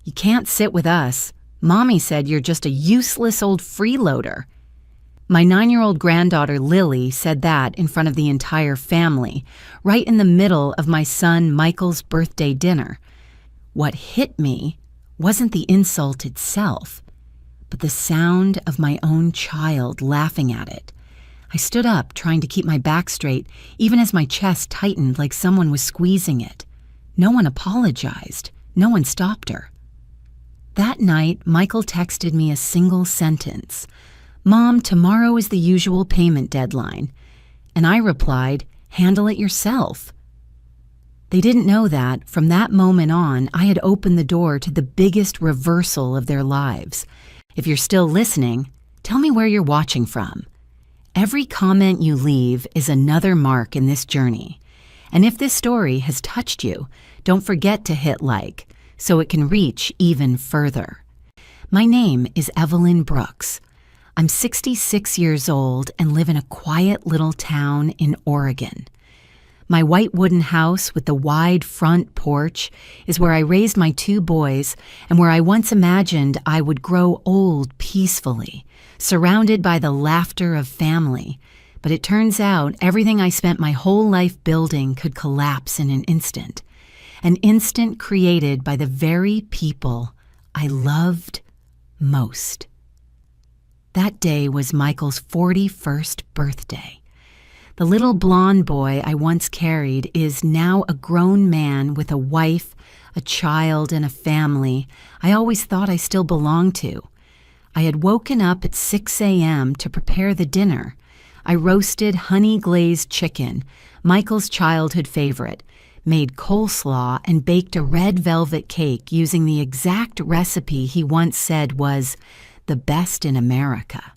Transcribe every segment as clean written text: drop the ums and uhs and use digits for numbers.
"You can't sit with us. Mommy said you're just a useless old freeloader." My 9-year-old granddaughter Lily said that in front of the entire family, right in the middle of my son Michael's birthday dinner. What hit me wasn't the insult itself, but the sound of my own child laughing at it. I stood up, trying to keep my back straight, even as my chest tightened like someone was squeezing it. No one apologized. No one stopped her. That night, Michael texted me a single sentence: "Mom, tomorrow is the usual payment deadline." And I replied, "Handle it yourself." They didn't know that, from that moment on, I had opened the door to the biggest reversal of their lives. If you're still listening, tell me where you're watching from. Every comment you leave is another mark in this journey. And if this story has touched you, don't forget to hit like, so it can reach even further. My name is Evelyn Brooks. I'm 66 years old and live in a quiet little town in Oregon. My white wooden house with the wide front porch is where I raised my 2 boys and where I once imagined I would grow old peacefully, surrounded by the laughter of family. But it turns out everything I spent my whole life building could collapse in an instant created by the very people I loved most. That day was Michael's 41st birthday. The little blonde boy I once carried is now a grown man with a wife, a child, and a family I always thought I still belonged to. I had woken up at 6 a.m. to prepare the dinner. I roasted honey-glazed chicken, Michael's childhood favorite, made coleslaw, and baked a red velvet cake using the exact recipe he once said was the best in America.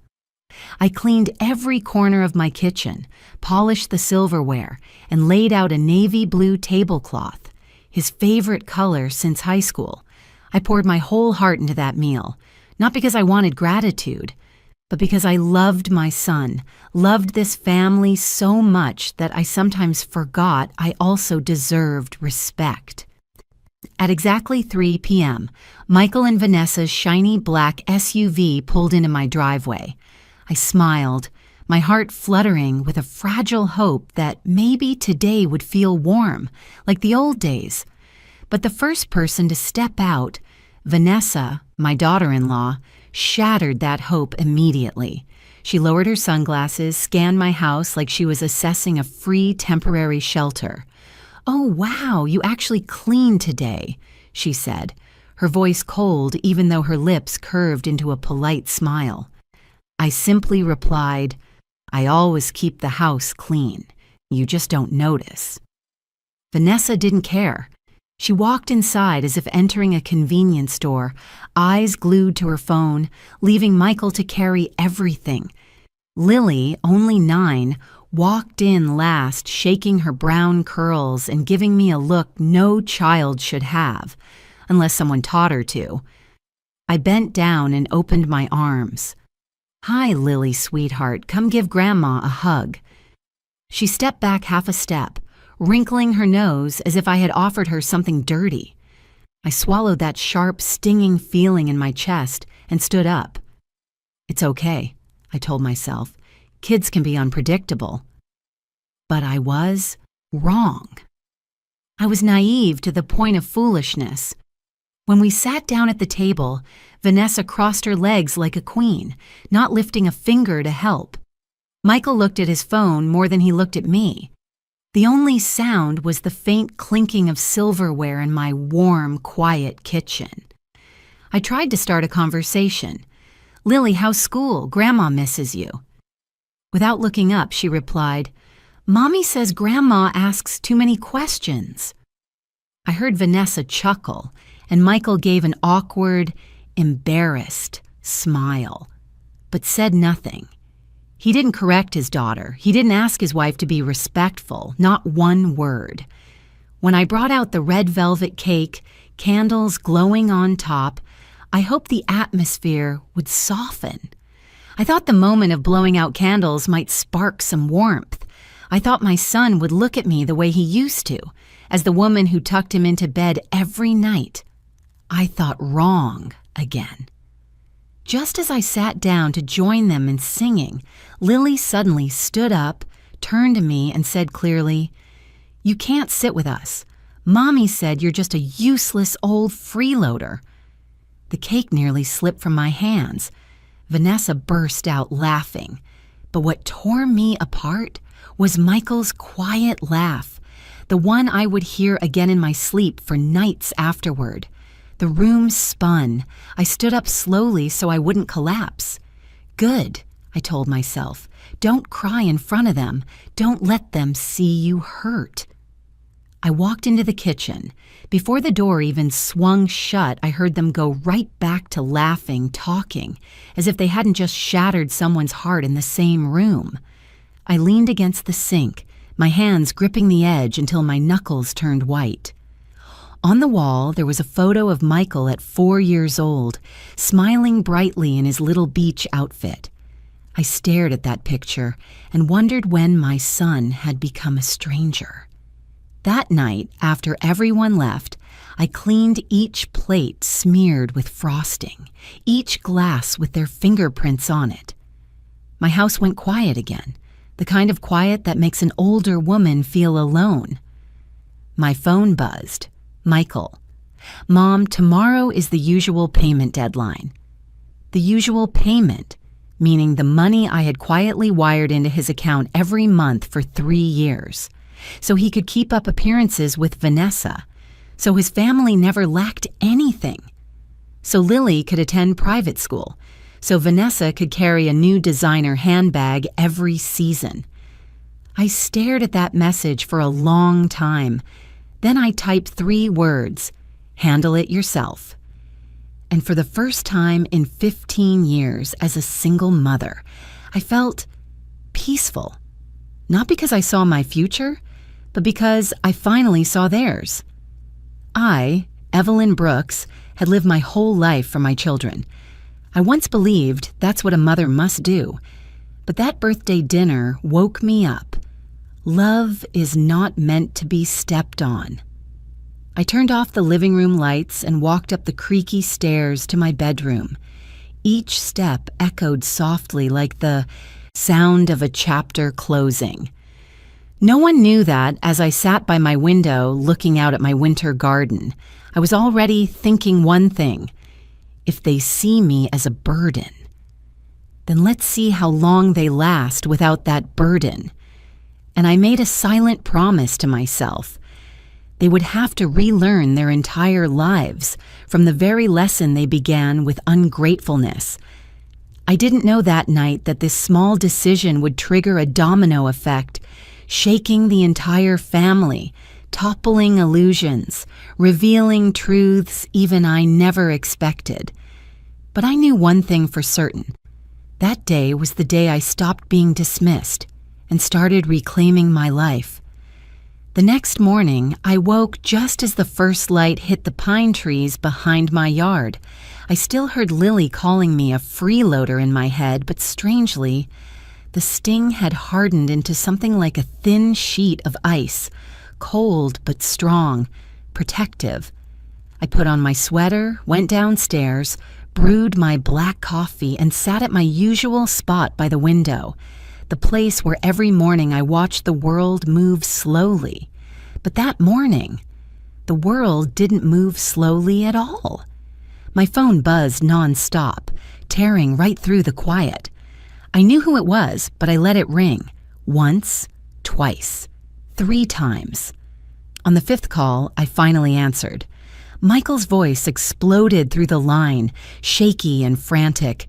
I cleaned every corner of my kitchen, polished the silverware, and laid out a navy blue tablecloth, his favorite color since high school. I poured my whole heart into that meal, not because I wanted gratitude, but because I loved my son, loved this family so much that I sometimes forgot I also deserved respect. At exactly 3 p.m., Michael and Vanessa's shiny black SUV pulled into my driveway. I smiled, my heart fluttering with a fragile hope that maybe today would feel warm, like the old days. But the first person to step out, Vanessa, my daughter-in-law, shattered that hope immediately. She lowered her sunglasses, scanned my house like she was assessing a free temporary shelter. "Oh, wow, you actually cleaned today," she said, her voice cold even though her lips curved into a polite smile. I simply replied, "I always keep the house clean. You just don't notice." Vanessa didn't care. She walked inside as if entering a convenience store, eyes glued to her phone, leaving Michael to carry everything. Lily, only 9, walked in last, shaking her brown curls and giving me a look no child should have, unless someone taught her to. I bent down and opened my arms. "Hi, Lily, sweetheart, come give Grandma a hug." She stepped back half a step, wrinkling her nose as if I had offered her something dirty. I swallowed that sharp, stinging feeling in my chest and stood up. "It's okay," I told myself. "Kids can be unpredictable." But I was wrong. I was naive to the point of foolishness. When we sat down at the table, Vanessa crossed her legs like a queen, not lifting a finger to help. Michael looked at his phone more than he looked at me. The only sound was the faint clinking of silverware in my warm, quiet kitchen. I tried to start a conversation. "Lily, how's school? Grandma misses you." Without looking up, she replied, "Mommy says Grandma asks too many questions." I heard Vanessa chuckle, and Michael gave an awkward, embarrassed smile, but said nothing. He didn't correct his daughter. He didn't ask his wife to be respectful, not one word. When I brought out the red velvet cake, candles glowing on top, I hoped the atmosphere would soften. I thought the moment of blowing out candles might spark some warmth. I thought my son would look at me the way he used to, as the woman who tucked him into bed every night. I thought wrong again. Just as I sat down to join them in singing, Lily suddenly stood up, turned to me, and said clearly, "You can't sit with us. Mommy said you're just a useless old freeloader." The cake nearly slipped from my hands. Vanessa burst out laughing. But what tore me apart was Michael's quiet laugh, the one I would hear again in my sleep for nights afterward. The room spun. I stood up slowly so I wouldn't collapse. "Good," I told myself. "Don't cry in front of them. Don't let them see you hurt." I walked into the kitchen. Before the door even swung shut, I heard them go right back to laughing, talking, as if they hadn't just shattered someone's heart in the same room. I leaned against the sink, my hands gripping the edge until my knuckles turned white. On the wall, there was a photo of Michael at 4 years old, smiling brightly in his little beach outfit. I stared at that picture and wondered when my son had become a stranger. That night, after everyone left, I cleaned each plate smeared with frosting, each glass with their fingerprints on it. My house went quiet again, the kind of quiet that makes an older woman feel alone. My phone buzzed. Michael. "Mom, tomorrow is the usual payment deadline." The usual payment, meaning the money I had quietly wired into his account every month for 3 years, so he could keep up appearances with Vanessa, so his family never lacked anything, so Lily could attend private school, so Vanessa could carry a new designer handbag every season. I stared at that message for a long time. Then I typed 3 words, "Handle it yourself." And for the first time in 15 years as a single mother, I felt peaceful. Not because I saw my future, but because I finally saw theirs. I, Evelyn Brooks, had lived my whole life for my children. I once believed that's what a mother must do. But that birthday dinner woke me up. Love is not meant to be stepped on. I turned off the living room lights and walked up the creaky stairs to my bedroom. Each step echoed softly like the sound of a chapter closing. No one knew that as I sat by my window looking out at my winter garden, I was already thinking one thing: if they see me as a burden, then let's see how long they last without that burden. And I made a silent promise to myself. They would have to relearn their entire lives from the very lesson they began with ungratefulness. I didn't know that night that this small decision would trigger a domino effect, shaking the entire family, toppling illusions, revealing truths even I never expected. But I knew one thing for certain. That day was the day I stopped being dismissed and started reclaiming my life. The next morning, I woke just as the first light hit the pine trees behind my yard. I still heard Lily calling me a freeloader in my head, but strangely, the sting had hardened into something like a thin sheet of ice, cold but strong, protective. I put on my sweater, went downstairs, brewed my black coffee, and sat at my usual spot by the window, the place where every morning I watched the world move slowly. But that morning, the world didn't move slowly at all. My phone buzzed nonstop, tearing right through the quiet. I knew who it was, but I let it ring. Once, twice, 3 times. On the 5th call, I finally answered. Michael's voice exploded through the line, shaky and frantic.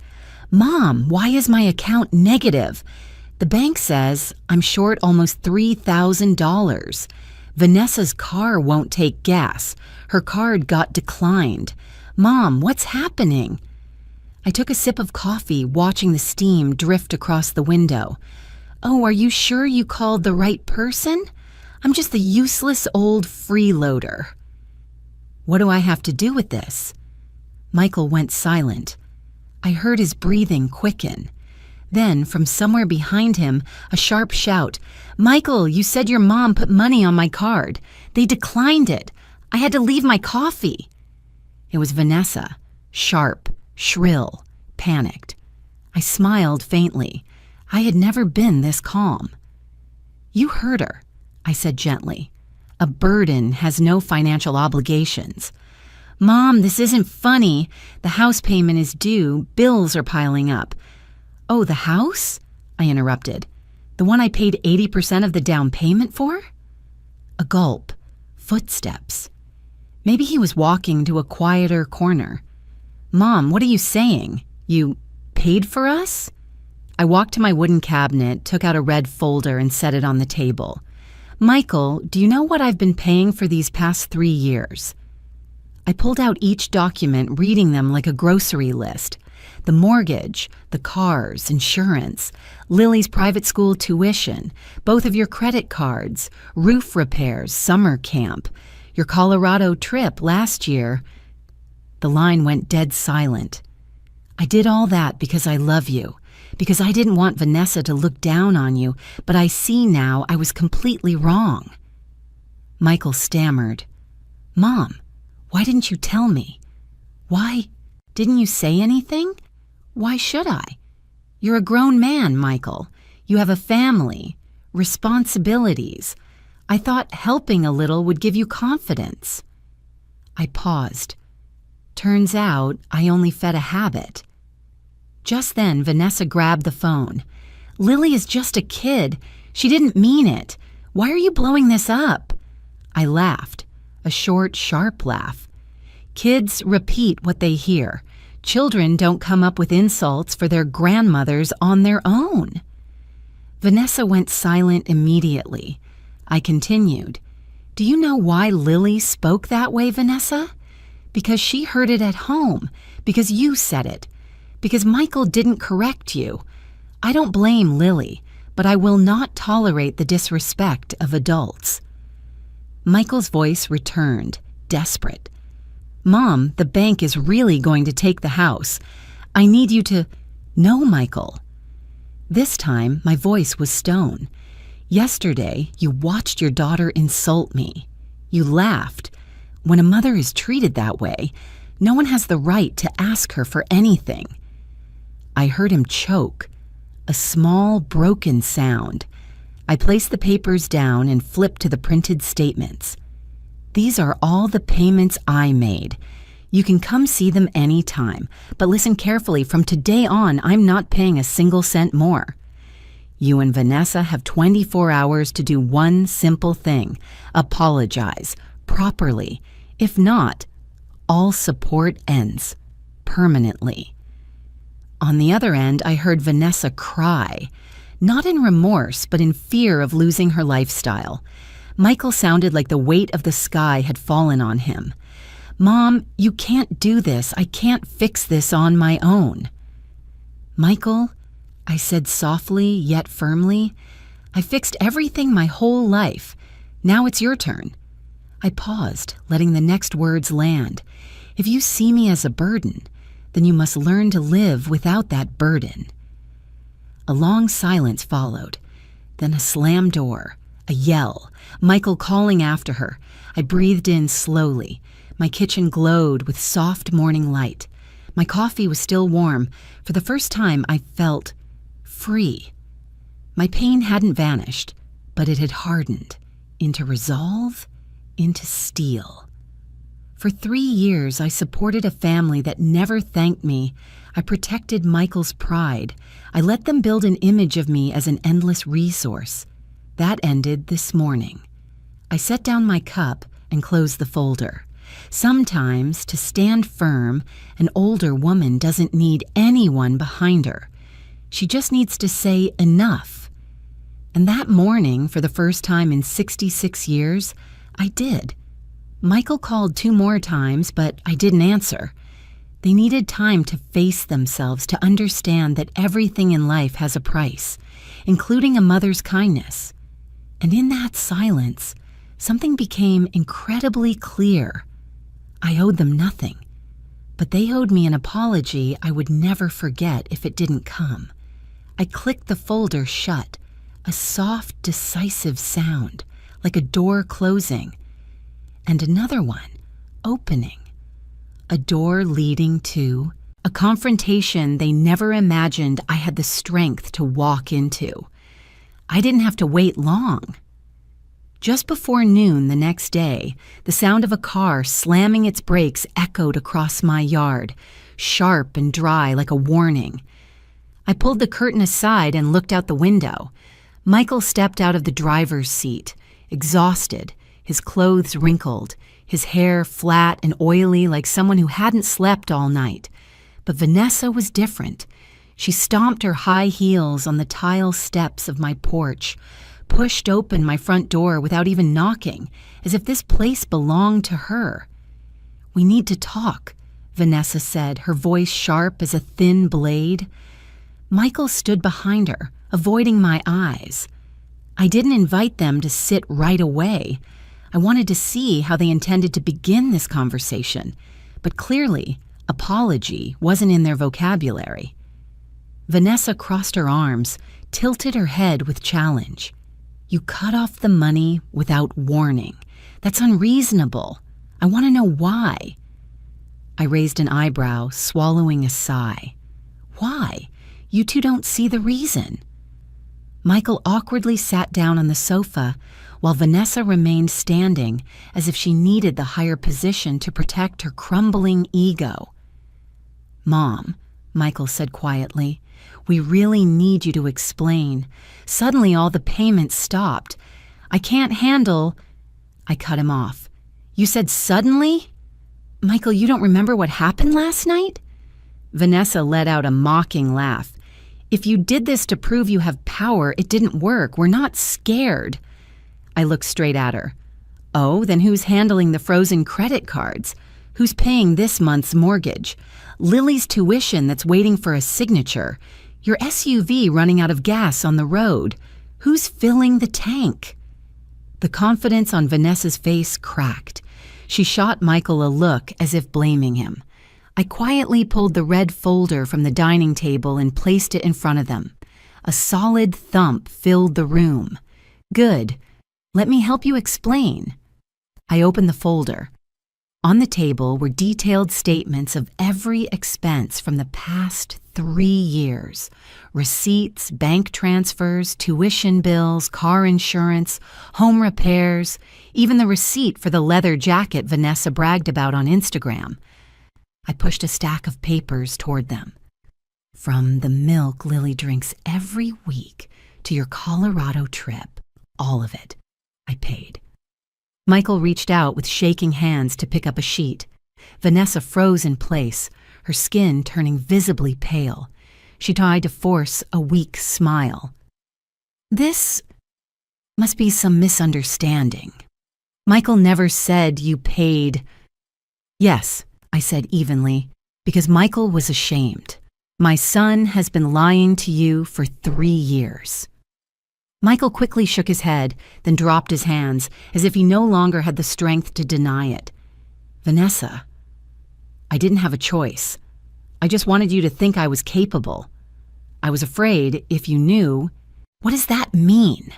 "Mom, why is my account negative? The bank says I'm short almost $3,000. Vanessa's car won't take gas. Her card got declined. Mom, what's happening?" I took a sip of coffee, watching the steam drift across the window. "Oh, are you sure you called the right person? I'm just the useless old freeloader." "What do I have to do with this?" Michael went silent. I heard his breathing quicken. Then, from somewhere behind him, a sharp shout. "Michael, you said your mom put money on my card. They declined it. I had to leave my coffee." It was Vanessa, sharp, shrill, panicked. I smiled faintly. I had never been this calm. "You heard her," I said gently. "A burden has no financial obligations." "Mom, this isn't funny. The house payment is due. Bills are piling up." "Oh, the house?" I interrupted. "The one I paid 80% of the down payment for?" A gulp. Footsteps. Maybe he was walking to a quieter corner. "Mom, what are you saying? You paid for us?" I walked to my wooden cabinet, took out a red folder, and set it on the table. "Michael, do you know what I've been paying for these past 3 years?" I pulled out each document, reading them like a grocery list. The mortgage, the cars, insurance, Lily's private school tuition, both of your credit cards, roof repairs, summer camp, your Colorado trip last year. The line went dead silent. "I did all that because I love you, because I didn't want Vanessa to look down on you, but I see now I was completely wrong." Michael stammered. "Mom, why didn't you tell me? Why didn't you say anything? Why should I? You're a grown man, Michael. You have a family, responsibilities. I thought helping a little would give you confidence." I paused. Turns out I only fed a habit. Just then, Vanessa grabbed the phone. "Lily is just a kid. She didn't mean it. Why are you blowing this up?" I laughed, a short, sharp laugh. Kids repeat what they hear. Children don't come up with insults for their grandmothers on their own. Vanessa went silent immediately. I continued. "Do you know why Lily spoke that way, Vanessa? Because she heard it at home, because you said it, because Michael didn't correct you. I don't blame Lily, but I will not tolerate the disrespect of adults." Michael's voice returned, desperate. "Mom, the bank is really going to take the house. I need you to—" "No, Michael." This time, my voice was stone. "Yesterday, you watched your daughter insult me. You laughed. When a mother is treated that way, no one has the right to ask her for anything." I heard him choke, a small, broken sound. I placed the papers down and flipped to the printed statements. "These are all the payments I made. You can come see them any time, but listen carefully. From today on, I'm not paying a single cent more. You and Vanessa have 24 hours to do one simple thing: apologize, properly. If not, all support ends, permanently." On the other end, I heard Vanessa cry, not in remorse, but in fear of losing her lifestyle. Michael sounded like the weight of the sky had fallen on him. "Mom, you can't do this. I can't fix this on my own." "Michael," I said softly yet firmly, "I fixed everything my whole life. Now it's your turn." I paused, letting the next words land. "If you see me as a burden, then you must learn to live without that burden." A long silence followed, then a slammed door, a yell, Michael calling after her. I breathed in slowly. My kitchen glowed with soft morning light. My coffee was still warm. For the first time, I felt free. My pain hadn't vanished, but it had hardened into resolve, into steel. For 3 years, I supported a family that never thanked me. I protected Michael's pride. I let them build an image of me as an endless resource. That ended this morning. I set down my cup and closed the folder. Sometimes, to stand firm, an older woman doesn't need anyone behind her. She just needs to say enough. And that morning, for the first time in 66 years, I did. Michael called 2 more times, but I didn't answer. They needed time to face themselves, to understand that everything in life has a price, including a mother's kindness. And in that silence, something became incredibly clear. I owed them nothing, but they owed me an apology I would never forget if it didn't come. I clicked the folder shut, a soft, decisive sound, like a door closing, and another one, opening. A door leading to a confrontation they never imagined I had the strength to walk into. I didn't have to wait long. Just before noon the next day, the sound of a car slamming its brakes echoed across my yard, sharp and dry like a warning. I pulled the curtain aside and looked out the window. Michael stepped out of the driver's seat, exhausted, his clothes wrinkled, his hair flat and oily like someone who hadn't slept all night. But Vanessa was different. She stomped her high heels on the tile steps of my porch, pushed open my front door without even knocking, as if this place belonged to her. "We need to talk," Vanessa said, her voice sharp as a thin blade. Michael stood behind her, avoiding my eyes. I didn't invite them to sit right away. I wanted to see how they intended to begin this conversation, but clearly, apology wasn't in their vocabulary. Vanessa crossed her arms, tilted her head with challenge. "You cut off the money without warning. That's unreasonable. I want to know why." I raised an eyebrow, swallowing a sigh. "Why? You two don't see the reason." Michael awkwardly sat down on the sofa, while Vanessa remained standing as if she needed the higher position to protect her crumbling ego. "Mom," Michael said quietly, "we really need you to explain. Suddenly all the payments stopped. I can't handle—" I cut him off. "You said suddenly? Michael, you don't remember what happened last night?" Vanessa let out a mocking laugh. "If you did this to prove you have power, it didn't work. We're not scared." I looked straight at her. "Oh, then who's handling the frozen credit cards? Who's paying this month's mortgage? Lily's tuition that's waiting for a signature? Your SUV running out of gas on the road? Who's filling the tank?" The confidence on Vanessa's face cracked. She shot Michael a look as if blaming him. I quietly pulled the red folder from the dining table and placed it in front of them. A solid thump filled the room. "Good. Let me help you explain." I opened the folder. On the table were detailed statements of every expense from the past 3 years. Receipts, bank transfers, tuition bills, car insurance, home repairs, even the receipt for the leather jacket Vanessa bragged about on Instagram. I pushed a stack of papers toward them. "From the milk Lily drinks every week to your Colorado trip, all of it," I paid. Michael reached out with shaking hands to pick up a sheet. Vanessa froze in place, her skin turning visibly pale. She tried to force a weak smile. "This must be some misunderstanding. Michael never said you paid—" "Yes," I said evenly, because Michael was ashamed. "My son has been lying to you for 3 years. Michael quickly shook his head, then dropped his hands, as if he no longer had the strength to deny it. "Vanessa, I didn't have a choice. I just wanted you to think I was capable. I was afraid, if you knew—" "What does that mean?"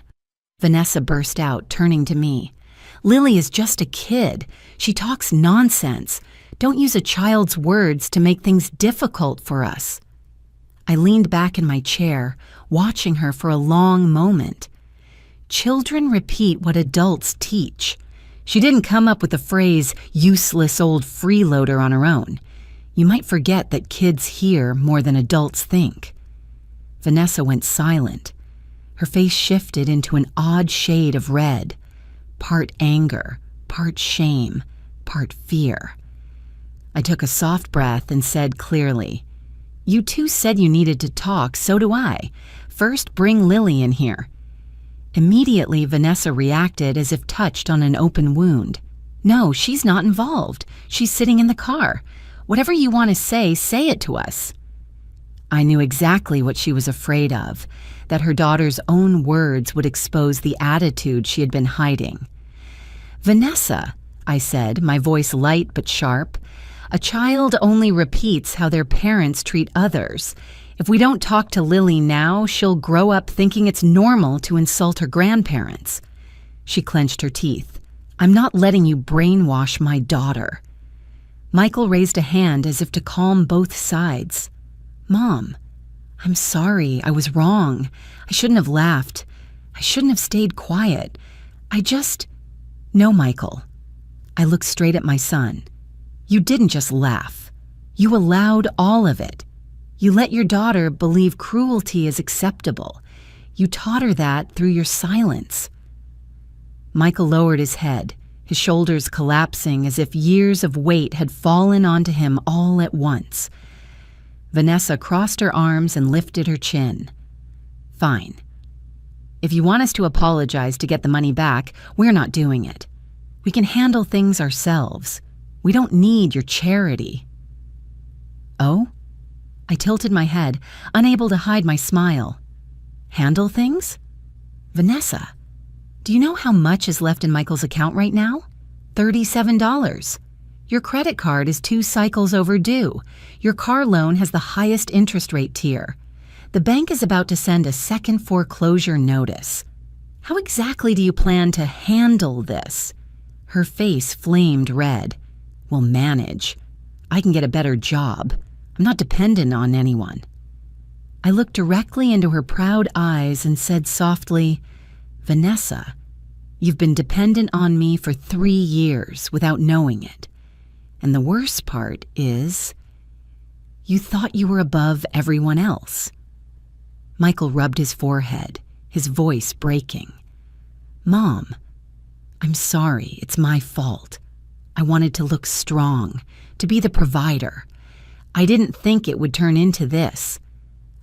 Vanessa burst out, turning to me. "Lily is just a kid. She talks nonsense. Don't use a child's words to make things difficult for us." I leaned back in my chair, watching her for a long moment. Children repeat what adults teach. She didn't come up with the phrase, "useless old freeloader," on her own. You might forget that kids hear more than adults think. Vanessa went silent. Her face shifted into an odd shade of red, part anger, part shame, part fear. I took a soft breath and said clearly, "You two said you needed to talk, so do I. First, bring Lily in here." Immediately, Vanessa reacted as if touched on an open wound. "No, she's not involved. She's sitting in the car. Whatever you want to say it to us." I knew exactly what she was afraid of, that her daughter's own words would expose the attitude she had been hiding. "Vanessa," I said, my voice light but sharp, "a child only repeats how their parents treat others. If we don't talk to Lily now, she'll grow up thinking it's normal to insult her grandparents." She clenched her teeth. "I'm not letting you brainwash my daughter." Michael raised a hand as if to calm both sides. "Mom, I'm sorry. I was wrong. I shouldn't have laughed. I shouldn't have stayed quiet. No, Michael." I looked straight at my son. "You didn't just laugh. You allowed all of it. You let your daughter believe cruelty is acceptable. You taught her that through your silence." Michael lowered his head, his shoulders collapsing as if years of weight had fallen onto him all at once. Vanessa crossed her arms and lifted her chin. "Fine. If you want us to apologize to get the money back, we're not doing it. We can handle things ourselves. We don't need your charity." "Oh?" I tilted my head, unable to hide my smile. "Handle things? Vanessa, do you know how much is left in Michael's account right now? $37. Your credit card is 2 cycles overdue. Your car loan has the highest interest rate tier. The bank is about to send a second foreclosure notice. How exactly do you plan to handle this?" Her face flamed red. "We'll manage. I can get a better job. I'm not dependent on anyone." I looked directly into her proud eyes and said softly, "Vanessa, you've been dependent on me for 3 years without knowing it. And the worst part is, you thought you were above everyone else." Michael rubbed his forehead, his voice breaking. "Mom, I'm sorry. It's my fault. I wanted to look strong, to be the provider. I didn't think it would turn into this.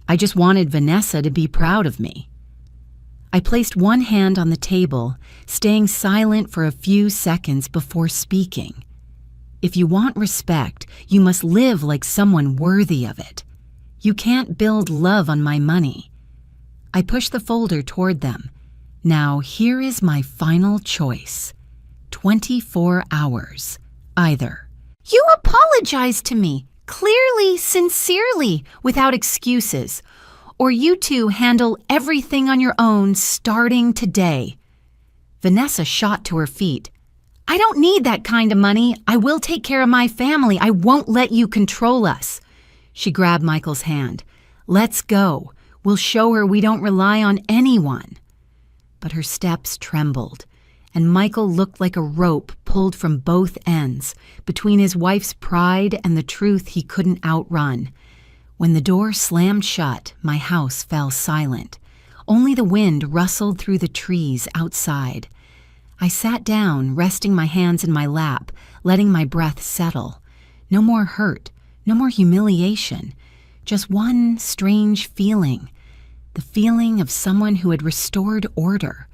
I just wanted Vanessa to be proud of me." I placed one hand on the table, staying silent for a few seconds before speaking. "If you want respect, you must live like someone worthy of it. You can't build love on my money." I pushed the folder toward them. "Now here is my final choice. 24 hours. Either you apologize to me, clearly, sincerely, without excuses, or you two handle everything on your own starting today." Vanessa shot to her feet. "I don't need that kind of money. I will take care of my family. I won't let you control us." She grabbed Michael's hand. "Let's go. We'll show her we don't rely on anyone." But her steps trembled, and Michael looked like a rope pulled from both ends, between his wife's pride and the truth he couldn't outrun. When the door slammed shut, my house fell silent. Only the wind rustled through the trees outside. I sat down, resting my hands in my lap, letting my breath settle. No more hurt, no more humiliation, just one strange feeling, the feeling of someone who had restored order.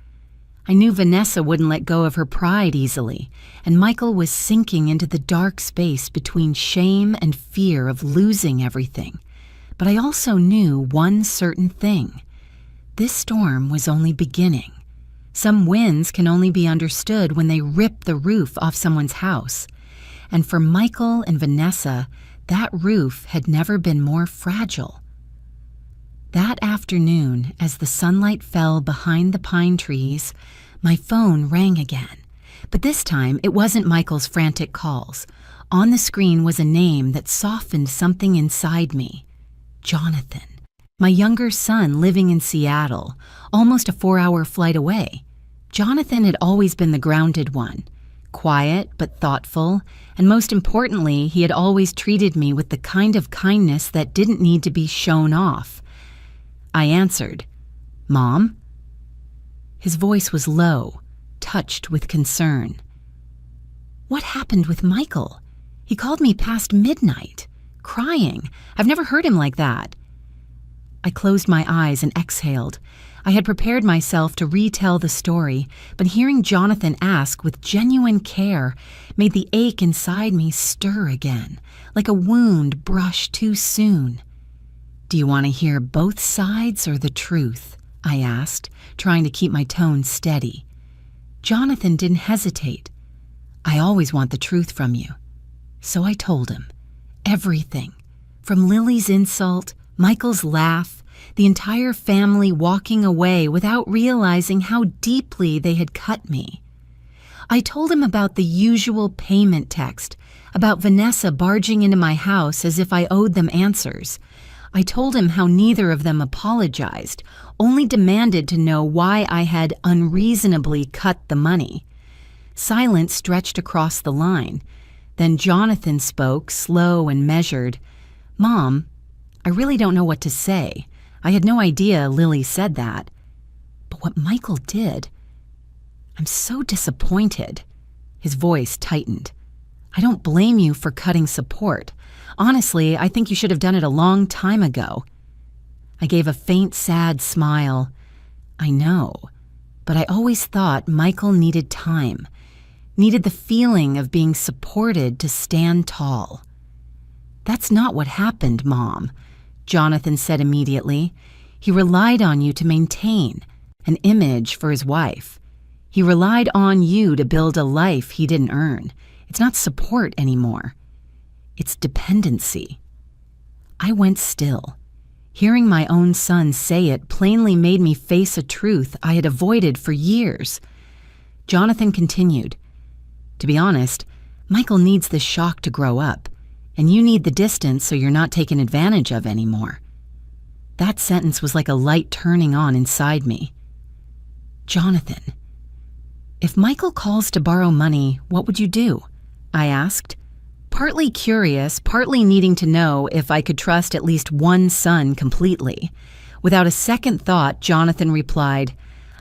I knew Vanessa wouldn't let go of her pride easily, and Michael was sinking into the dark space between shame and fear of losing everything. But I also knew one certain thing. This storm was only beginning. Some winds can only be understood when they rip the roof off someone's house. And for Michael and Vanessa, that roof had never been more fragile. That afternoon, as the sunlight fell behind the pine trees, my phone rang again. But this time, it wasn't Michael's frantic calls. On the screen was a name that softened something inside me. Jonathan. My younger son living in Seattle, almost a 4-hour flight away. Jonathan had always been the grounded one. Quiet but thoughtful, and most importantly, he had always treated me with the kind of kindness that didn't need to be shown off. I answered, "Mom?" His voice was low, touched with concern. "What happened with Michael? He called me past midnight, crying. I've never heard him like that." I closed my eyes and exhaled. I had prepared myself to retell the story, but hearing Jonathan ask with genuine care made the ache inside me stir again, like a wound brushed too soon. "Do you want to hear both sides or the truth?" I asked, trying to keep my tone steady. Jonathan didn't hesitate. "I always want the truth from you." So I told him. Everything. From Lily's insult, Michael's laugh, the entire family walking away without realizing how deeply they had cut me. I told him about the usual payment text, about Vanessa barging into my house as if I owed them answers. I told him how neither of them apologized, only demanded to know why I had unreasonably cut the money. Silence stretched across the line. Then Jonathan spoke, slow and measured. "Mom, I really don't know what to say. I had no idea Lily said that. But what Michael did, I'm so disappointed." His voice tightened. "I don't blame you for cutting support. Honestly, I think you should have done it a long time ago." I gave a faint, sad smile. "I know, but I always thought Michael needed time, needed the feeling of being supported to stand tall." "That's not what happened, Mom," Jonathan said immediately. "He relied on you to maintain an image for his wife. He relied on you to build a life he didn't earn. It's not support anymore. It's dependency." I went still. Hearing my own son say it plainly made me face a truth I had avoided for years. Jonathan continued, "To be honest, Michael needs this shock to grow up, and you need the distance so you're not taken advantage of anymore." That sentence was like a light turning on inside me. "Jonathan, if Michael calls to borrow money, what would you do?" I asked, partly curious, partly needing to know if I could trust at least one son completely. Without a second thought, Jonathan replied,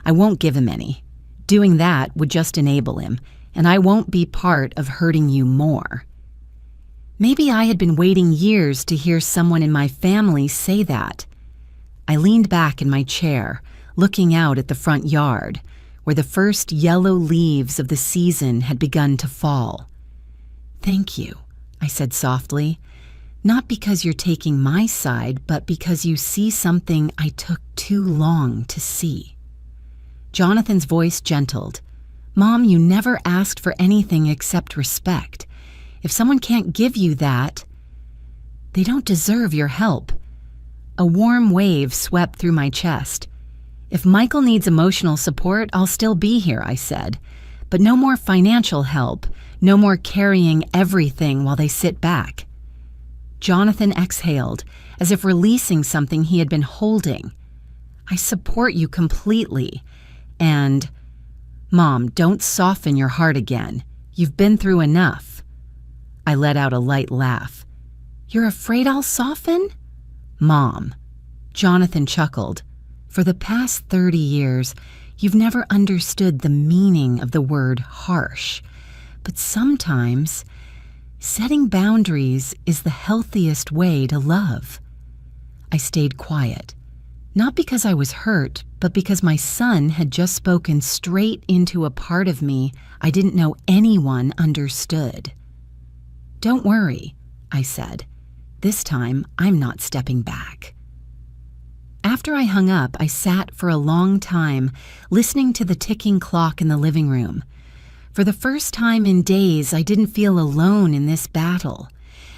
"I won't give him any. Doing that would just enable him, and I won't be part of hurting you more." Maybe I had been waiting years to hear someone in my family say that. I leaned back in my chair, looking out at the front yard, where the first yellow leaves of the season had begun to fall. "Thank you," I said softly, "not because you're taking my side, but because you see something I took too long to see." Jonathan's voice gentled. "Mom, you never asked for anything except respect. If someone can't give you that, they don't deserve your help." A warm wave swept through my chest. "If Michael needs emotional support, I'll still be here," I said. "But no more financial help, no more carrying everything while they sit back." Jonathan exhaled, as if releasing something he had been holding. "I support you completely. And, Mom, don't soften your heart again. You've been through enough." I let out a light laugh. "You're afraid I'll soften?" "Mom," Jonathan chuckled, "for the past 30 years, you've never understood the meaning of the word harsh. But sometimes, setting boundaries is the healthiest way to love." I stayed quiet, not because I was hurt, but because my son had just spoken straight into a part of me I didn't know anyone understood. "Don't worry," I said. "This time, I'm not stepping back." After I hung up, I sat for a long time, listening to the ticking clock in the living room. For the first time in days, I didn't feel alone in this battle.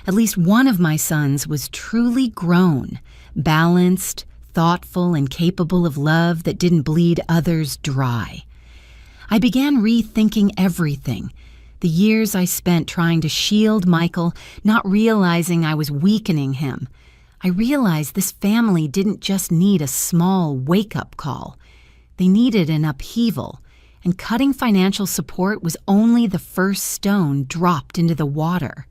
At least one of my sons was truly grown, balanced, thoughtful, and capable of love that didn't bleed others dry. I began rethinking everything. The years I spent trying to shield Michael, not realizing I was weakening him. I realized this family didn't just need a small wake-up call. They needed an upheaval, and cutting financial support was only the first stone dropped into the water.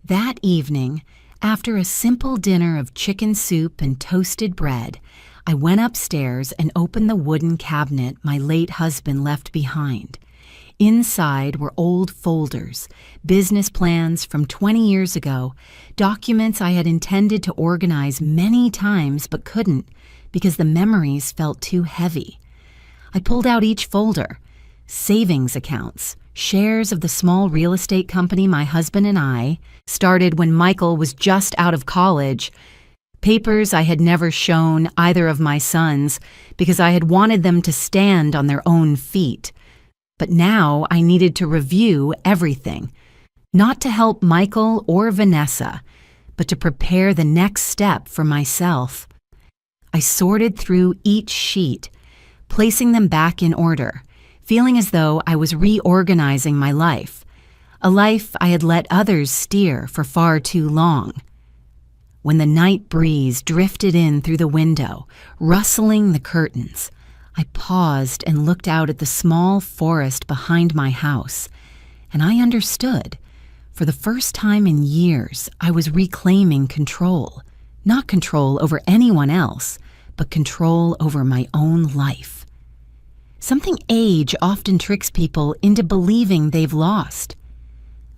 That evening, after a simple dinner of chicken soup and toasted bread, I went upstairs and opened the wooden cabinet my late husband left behind. Inside were old folders, business plans from 20 years ago, documents I had intended to organize many times but couldn't because the memories felt too heavy. I pulled out each folder: savings accounts, shares of the small real estate company my husband and I started when Michael was just out of college, papers I had never shown either of my sons because I had wanted them to stand on their own feet. But now I needed to review everything, not to help Michael or Vanessa, but to prepare the next step for myself. I sorted through each sheet, placing them back in order, feeling as though I was reorganizing my life, a life I had let others steer for far too long. When the night breeze drifted in through the window, rustling the curtains, I paused and looked out at the small forest behind my house, and I understood. For the first time in years, I was reclaiming control. Not control over anyone else, but control over my own life. Something age often tricks people into believing they've lost.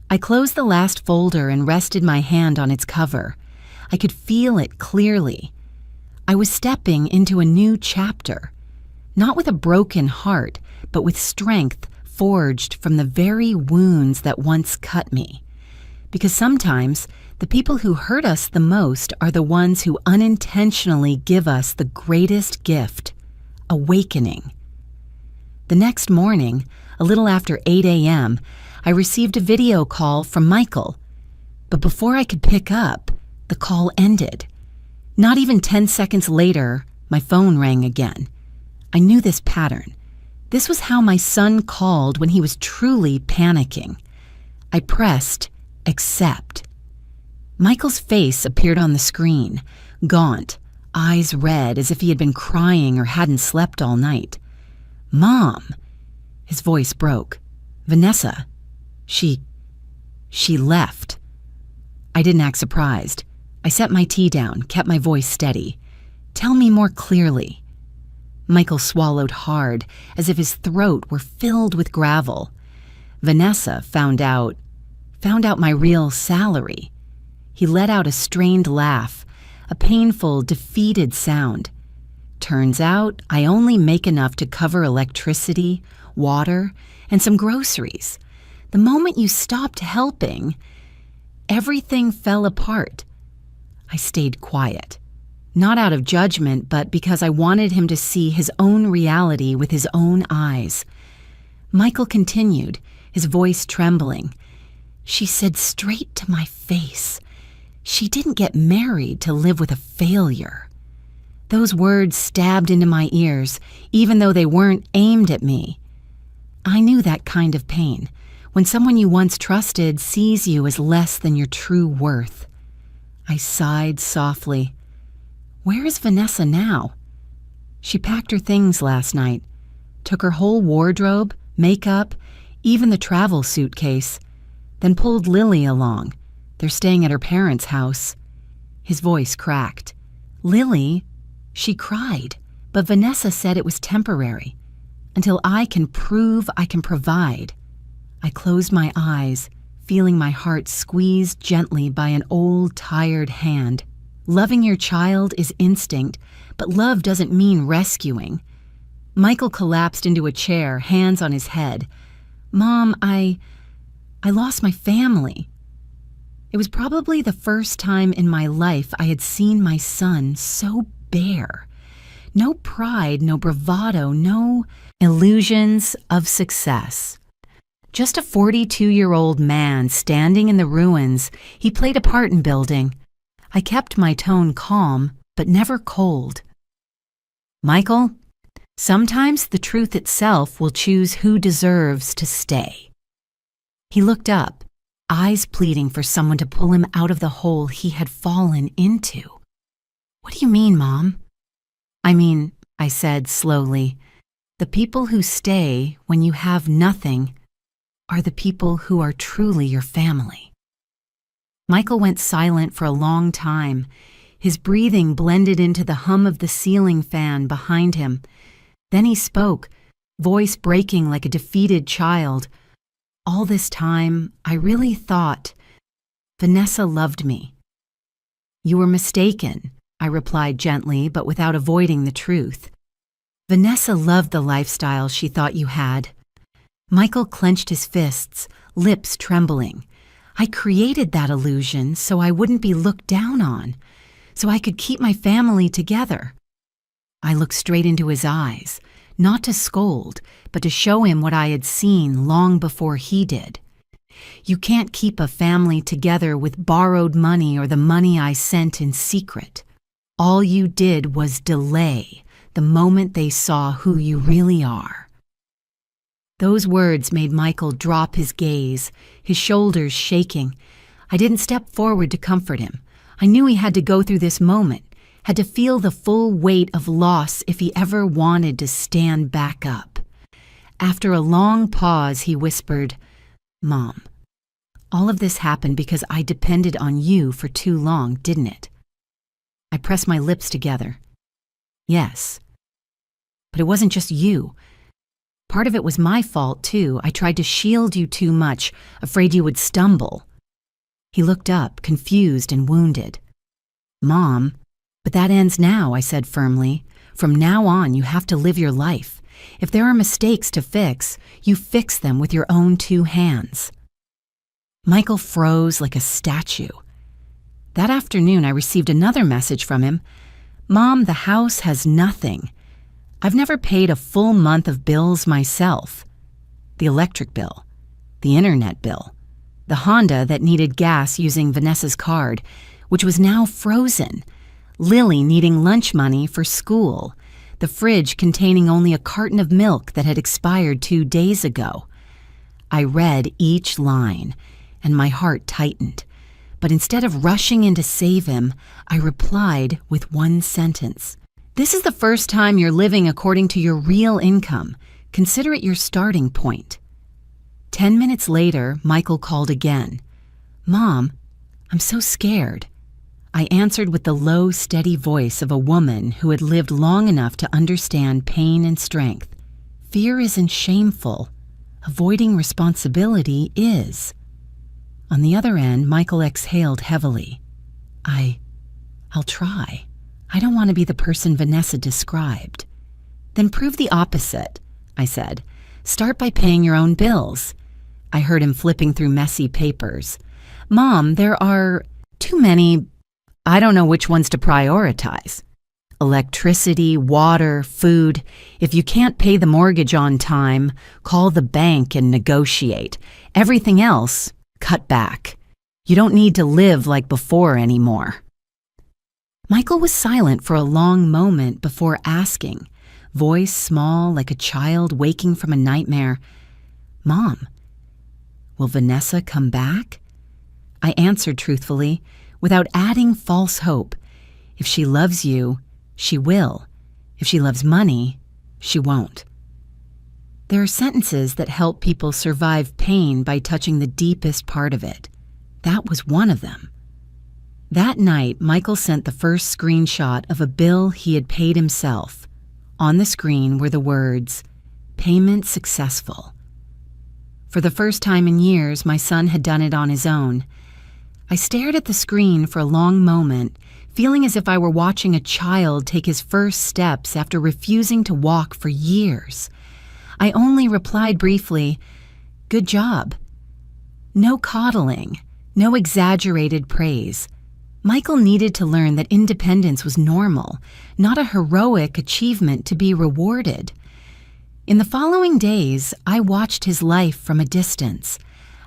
I closed the last folder and rested my hand on its cover. I could feel it clearly. I was stepping into a new chapter, not with a broken heart, but with strength forged from the very wounds that once cut me. Because sometimes the people who hurt us the most are the ones who unintentionally give us the greatest gift, awakening. The next morning, a little after 8 a.m., I received a video call from Michael. But before I could pick up, the call ended. Not even 10 seconds later, my phone rang again. I knew this pattern. This was how my son called when he was truly panicking. I pressed accept. Michael's face appeared on the screen, gaunt, eyes red as if he had been crying or hadn't slept all night. "Mom!" His voice broke. "Vanessa, she left." I didn't act surprised. I set my tea down, kept my voice steady. "Tell me more clearly." Michael swallowed hard, as if his throat were filled with gravel. "Vanessa found out my real salary." He let out a strained laugh, a painful, defeated sound. "Turns out I only make enough to cover electricity, water, and some groceries. The moment you stopped helping, everything fell apart." I stayed quiet, not out of judgment, but because I wanted him to see his own reality with his own eyes. Michael continued, his voice trembling. "She said straight to my face, she didn't get married to live with a failure." Those words stabbed into my ears, even though they weren't aimed at me. I knew that kind of pain, when someone you once trusted sees you as less than your true worth. I sighed softly. "Where is Vanessa now?" "She packed her things last night, took her whole wardrobe, makeup, even the travel suitcase, then pulled Lily along. They're staying at her parents' house." His voice cracked. "Lily?" She cried, but Vanessa said it was temporary, until I can prove I can provide. I closed my eyes, feeling my heart squeezed gently by an old, tired hand. Loving your child is instinct, but love doesn't mean rescuing. Michael collapsed into a chair, hands on his head. "Mom, I lost my family." It was probably the first time in my life I had seen my son so bare. No pride, no bravado, no illusions of success. Just a 42-year-old man standing in the ruins he played a part in building. I kept my tone calm, but never cold. "Michael, sometimes the truth itself will choose who deserves to stay." He looked up, eyes pleading for someone to pull him out of the hole he had fallen into. "What do you mean, Mom?" I said slowly, "the people who stay when you have nothing are the people who are truly your family." Michael went silent for a long time. His breathing blended into the hum of the ceiling fan behind him. Then he spoke, voice breaking like a defeated child. "All this time, I really thought Vanessa loved me." "You were mistaken," I replied gently, but without avoiding the truth. "Vanessa loved the lifestyle she thought you had." Michael clenched his fists, lips trembling. "I created that illusion so I wouldn't be looked down on, so I could keep my family together." I looked straight into his eyes, not to scold, but to show him what I had seen long before he did. "You can't keep a family together with borrowed money or the money I sent in secret. All you did was delay the moment they saw who you really are." Those words made Michael drop his gaze, his shoulders shaking. I didn't step forward to comfort him. I knew he had to go through this moment, had to feel the full weight of loss if he ever wanted to stand back up. After a long pause, he whispered, "Mom, all of this happened because I depended on you for too long, didn't it?" I pressed my lips together. Yes. But it wasn't just you. Part of it was my fault, too. I tried to shield you too much, afraid you would stumble. He looked up, confused and wounded. "Mom, but that ends now," I said firmly. "From now on, you have to live your life. If there are mistakes to fix, you fix them with your own 2 hands." Michael froze like a statue. That afternoon, I received another message from him. "Mom, the house has nothing. I've never paid a full month of bills myself. The electric bill, the internet bill, the Honda that needed gas using Vanessa's card, which was now frozen, Lily needing lunch money for school, the fridge containing only a carton of milk that had expired 2 days ago." I read each line, and my heart tightened. But instead of rushing in to save him, I replied with one sentence. "This is the first time you're living according to your real income. Consider it your starting point." 10 minutes later, Michael called again. "Mom, I'm so scared." I answered with the low, steady voice of a woman who had lived long enough to understand pain and strength. "Fear isn't shameful. Avoiding responsibility is." On the other end, Michael exhaled heavily. I'll try. I don't want to be the person Vanessa described." "Then prove the opposite," I said. "Start by paying your own bills." I heard him flipping through messy papers. "Mom, there are too many. I don't know which ones to prioritize. Electricity, water, food. If you can't pay the mortgage on time, call the bank and negotiate. Everything else, cut back. You don't need to live like before anymore." Michael was silent for a long moment before asking, voice small like a child waking from a nightmare, "Mom, will Vanessa come back?" I answered truthfully, without adding false hope. "If she loves you, she will. If she loves money, she won't." There are sentences that help people survive pain by touching the deepest part of it. That was one of them. That night, Michael sent the first screenshot of a bill he had paid himself. On the screen were the words, "Payment successful." For the first time in years, my son had done it on his own. I stared at the screen for a long moment, feeling as if I were watching a child take his first steps after refusing to walk for years. I only replied briefly, "Good job." No coddling, no exaggerated praise. Michael needed to learn that independence was normal, not a heroic achievement to be rewarded. In the following days, I watched his life from a distance.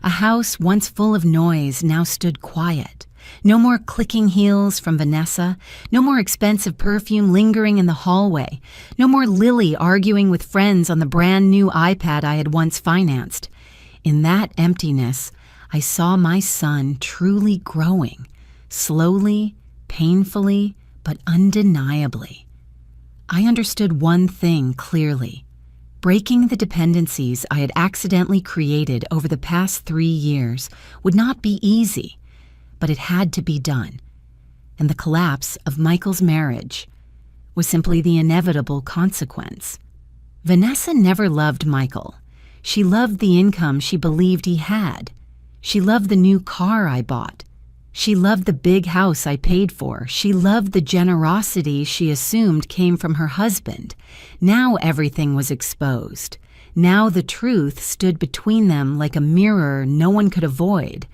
A house once full of noise now stood quiet. No more clicking heels from Vanessa, no more expensive perfume lingering in the hallway, no more Lily arguing with friends on the brand new iPad I had once financed. In that emptiness, I saw my son truly growing, slowly, painfully, but undeniably. I understood one thing clearly. Breaking the dependencies I had accidentally created over the past 3 years would not be easy, but it had to be done. And the collapse of Michael's marriage was simply the inevitable consequence. Vanessa never loved Michael. She loved the income she believed he had. She loved the new car I bought. She loved the big house I paid for. She loved the generosity she assumed came from her husband. Now everything was exposed. Now the truth stood between them like a mirror no one could avoid.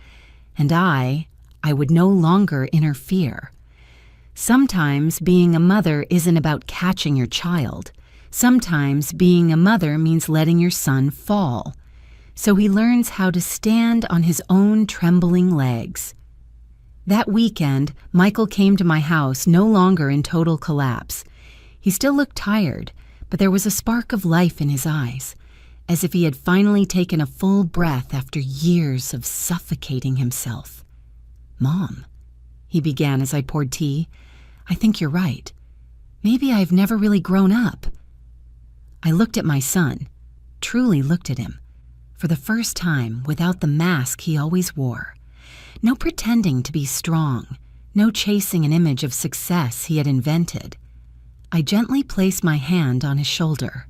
And I would no longer interfere. Sometimes being a mother isn't about catching your child. Sometimes being a mother means letting your son fall, so he learns how to stand on his own trembling legs. That weekend, Michael came to my house no longer in total collapse. He still looked tired, but there was a spark of life in his eyes. as if he had finally taken a full breath after years of suffocating himself. "Mom," he began as I poured tea, "I think you're right. Maybe I've never really grown up." I looked at my son, truly looked at him, for the first time without the mask he always wore. No pretending to be strong, no chasing an image of success he had invented. I gently placed my hand on his shoulder.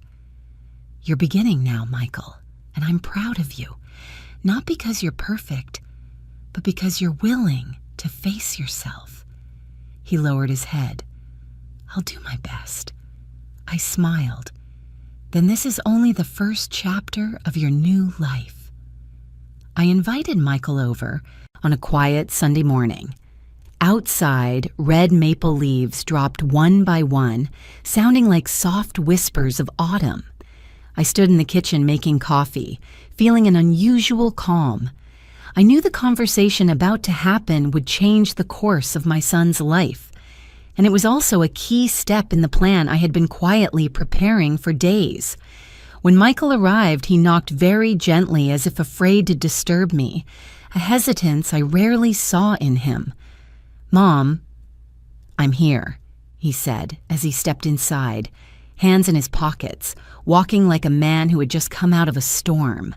"You're beginning now, Michael, and I'm proud of you. Not because you're perfect, but because you're willing to face yourself." He lowered his head. "I'll do my best." I smiled. "Then this is only the first chapter of your new life." I invited Michael over on a quiet Sunday morning. Outside, red maple leaves dropped one by one, sounding like soft whispers of autumn. I stood in the kitchen making coffee, feeling an unusual calm. I knew the conversation about to happen would change the course of my son's life, and it was also a key step in the plan I had been quietly preparing for days. When Michael arrived, he knocked very gently as if afraid to disturb me, a hesitance I rarely saw in him. "Mom, I'm here," he said as he stepped inside, hands in his pockets, walking like a man who had just come out of a storm.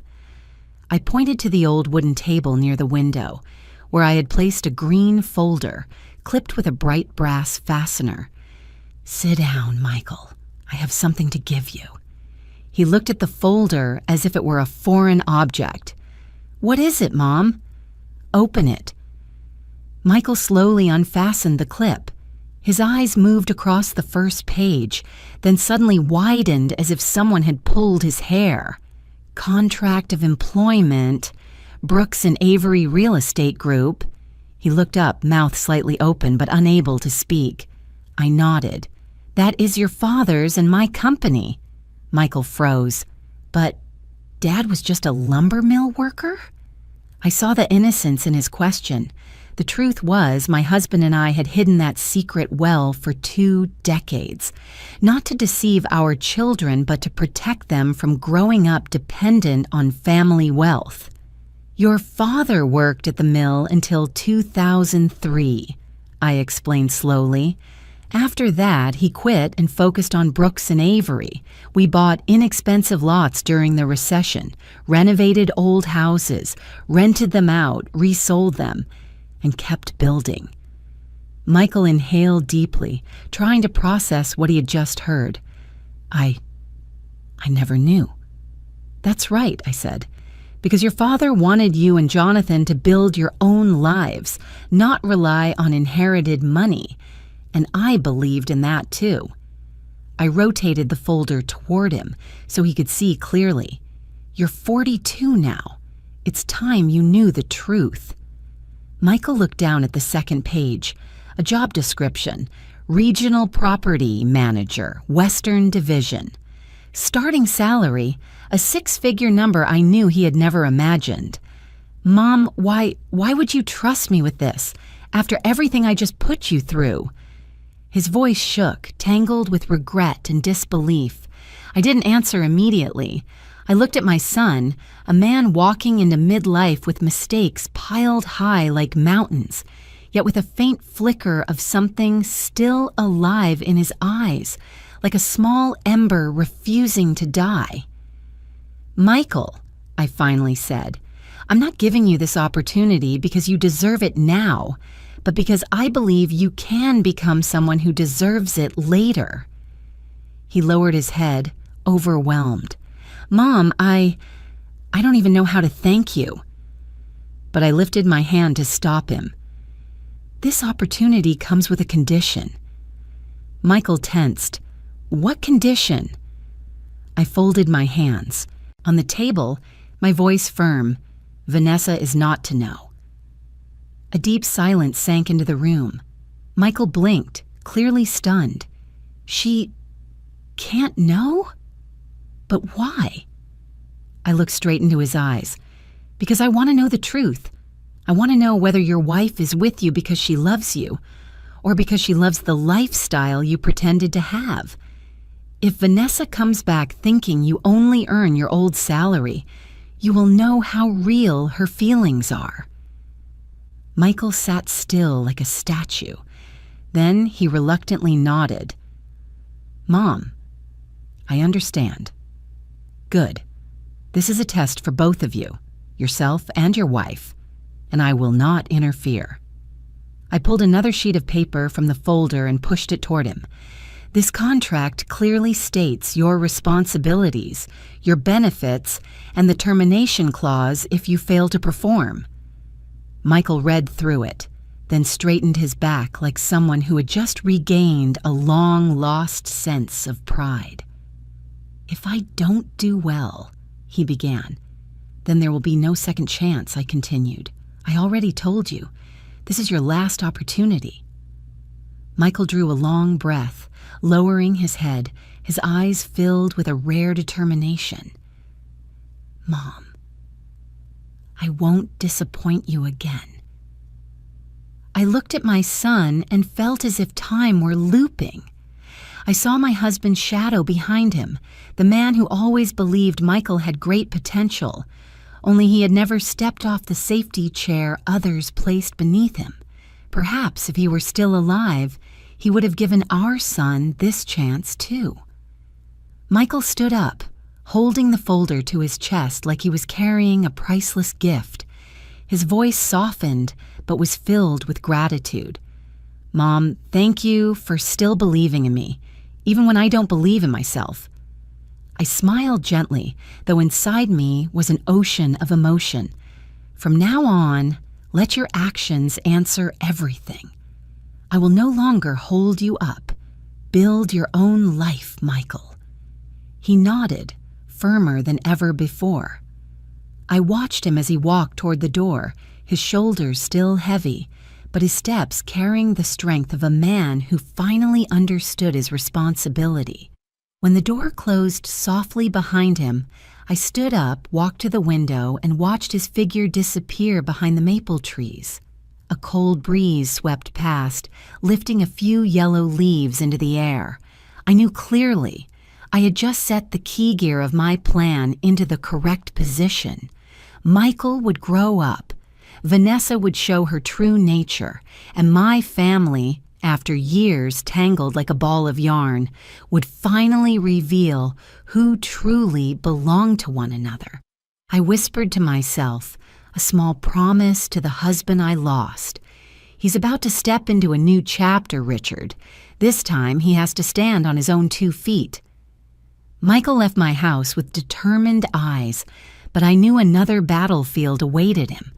I pointed to the old wooden table near the window, where I had placed a green folder clipped with a bright brass fastener. "Sit down, Michael. I have something to give you." He looked at the folder as if it were a foreign object. "What is it, Mom?" "Open it." Michael slowly unfastened the clip. His eyes moved across the first page, then suddenly widened as if someone had pulled his hair. "Contract of employment, Brooks and Avery Real Estate Group." He looked up, mouth slightly open but unable to speak. I nodded. "That is your father's and my company." Michael froze. "But Dad was just a lumber mill worker?" I saw the innocence in his question. The truth was, my husband and I had hidden that secret well for 2 decades, not to deceive our children, but to protect them from growing up dependent on family wealth. "Your father worked at the mill until 2003, I explained slowly. "After that, he quit and focused on Brooks and Avery. We bought inexpensive lots during the recession, renovated old houses, rented them out, resold them, and kept building." Michael inhaled deeply, trying to process what he had just heard. I never knew." "That's right," I said, "because your father wanted you and Jonathan to build your own lives, not rely on inherited money, and I believed in that too." I rotated the folder toward him so he could see clearly. "You're 42 now. It's time you knew the truth." Michael looked down at the second page, a job description, Regional Property Manager, Western Division. Starting salary, a 6-figure number I knew he had never imagined. "Mom, why would you trust me with this, after everything I just put you through?" His voice shook, tangled with regret and disbelief. I didn't answer immediately. I looked at my son, a man walking into midlife with mistakes piled high like mountains, yet with a faint flicker of something still alive in his eyes, like a small ember refusing to die. "Michael," I finally said, "I'm not giving you this opportunity because you deserve it now, but because I believe you can become someone who deserves it later." He lowered his head, overwhelmed. "Mom, I don't even know how to thank you." But I lifted my hand to stop him. "This opportunity comes with a condition." Michael tensed. "What condition?" I folded my hands. On the table, my voice firm. "Vanessa is not to know." A deep silence sank into the room. Michael blinked, clearly stunned. "She can't know? But why?" I looked straight into his eyes. "Because I want to know the truth. I want to know whether your wife is with you because she loves you, or because she loves the lifestyle you pretended to have. If Vanessa comes back thinking you only earn your old salary, you will know how real her feelings are." Michael sat still like a statue. Then he reluctantly nodded. "Mom, I understand. Good. This is a test for both of you, yourself and your wife, and I will not interfere." I pulled another sheet of paper from the folder and pushed it toward him. "This contract clearly states your responsibilities, your benefits, and the termination clause if you fail to perform." Michael read through it, then straightened his back like someone who had just regained a long-lost sense of pride. "If I don't do well," he began. "Then there will be no second chance," I continued. "I already told you. This is your last opportunity." Michael drew a long breath, lowering his head, his eyes filled with a rare determination. "Mom, I won't disappoint you again." I looked at my son and felt as if time were looping. I saw my husband's shadow behind him, the man who always believed Michael had great potential, only he had never stepped off the safety chair others placed beneath him. Perhaps if he were still alive, he would have given our son this chance too. Michael stood up, holding the folder to his chest like he was carrying a priceless gift. His voice softened, but was filled with gratitude. "Mom, thank you for still believing in me, even when I don't believe in myself." I smiled gently, though inside me was an ocean of emotion. "From now on, let your actions answer everything. I will no longer hold you up. Build your own life, Michael." He nodded, firmer than ever before. I watched him as he walked toward the door, his shoulders still heavy, but his steps carrying the strength of a man who finally understood his responsibility. When the door closed softly behind him, I stood up, walked to the window, and watched his figure disappear behind the maple trees. A cold breeze swept past, lifting a few yellow leaves into the air. I knew clearly I had just set the key gear of my plan into the correct position. Michael would grow up, Vanessa would show her true nature, and my family, after years tangled like a ball of yarn, would finally reveal who truly belonged to one another. I whispered to myself, a small promise to the husband I lost. "He's about to step into a new chapter, Richard. This time he has to stand on his own 2 feet." Michael left my house with determined eyes, but I knew another battlefield awaited him.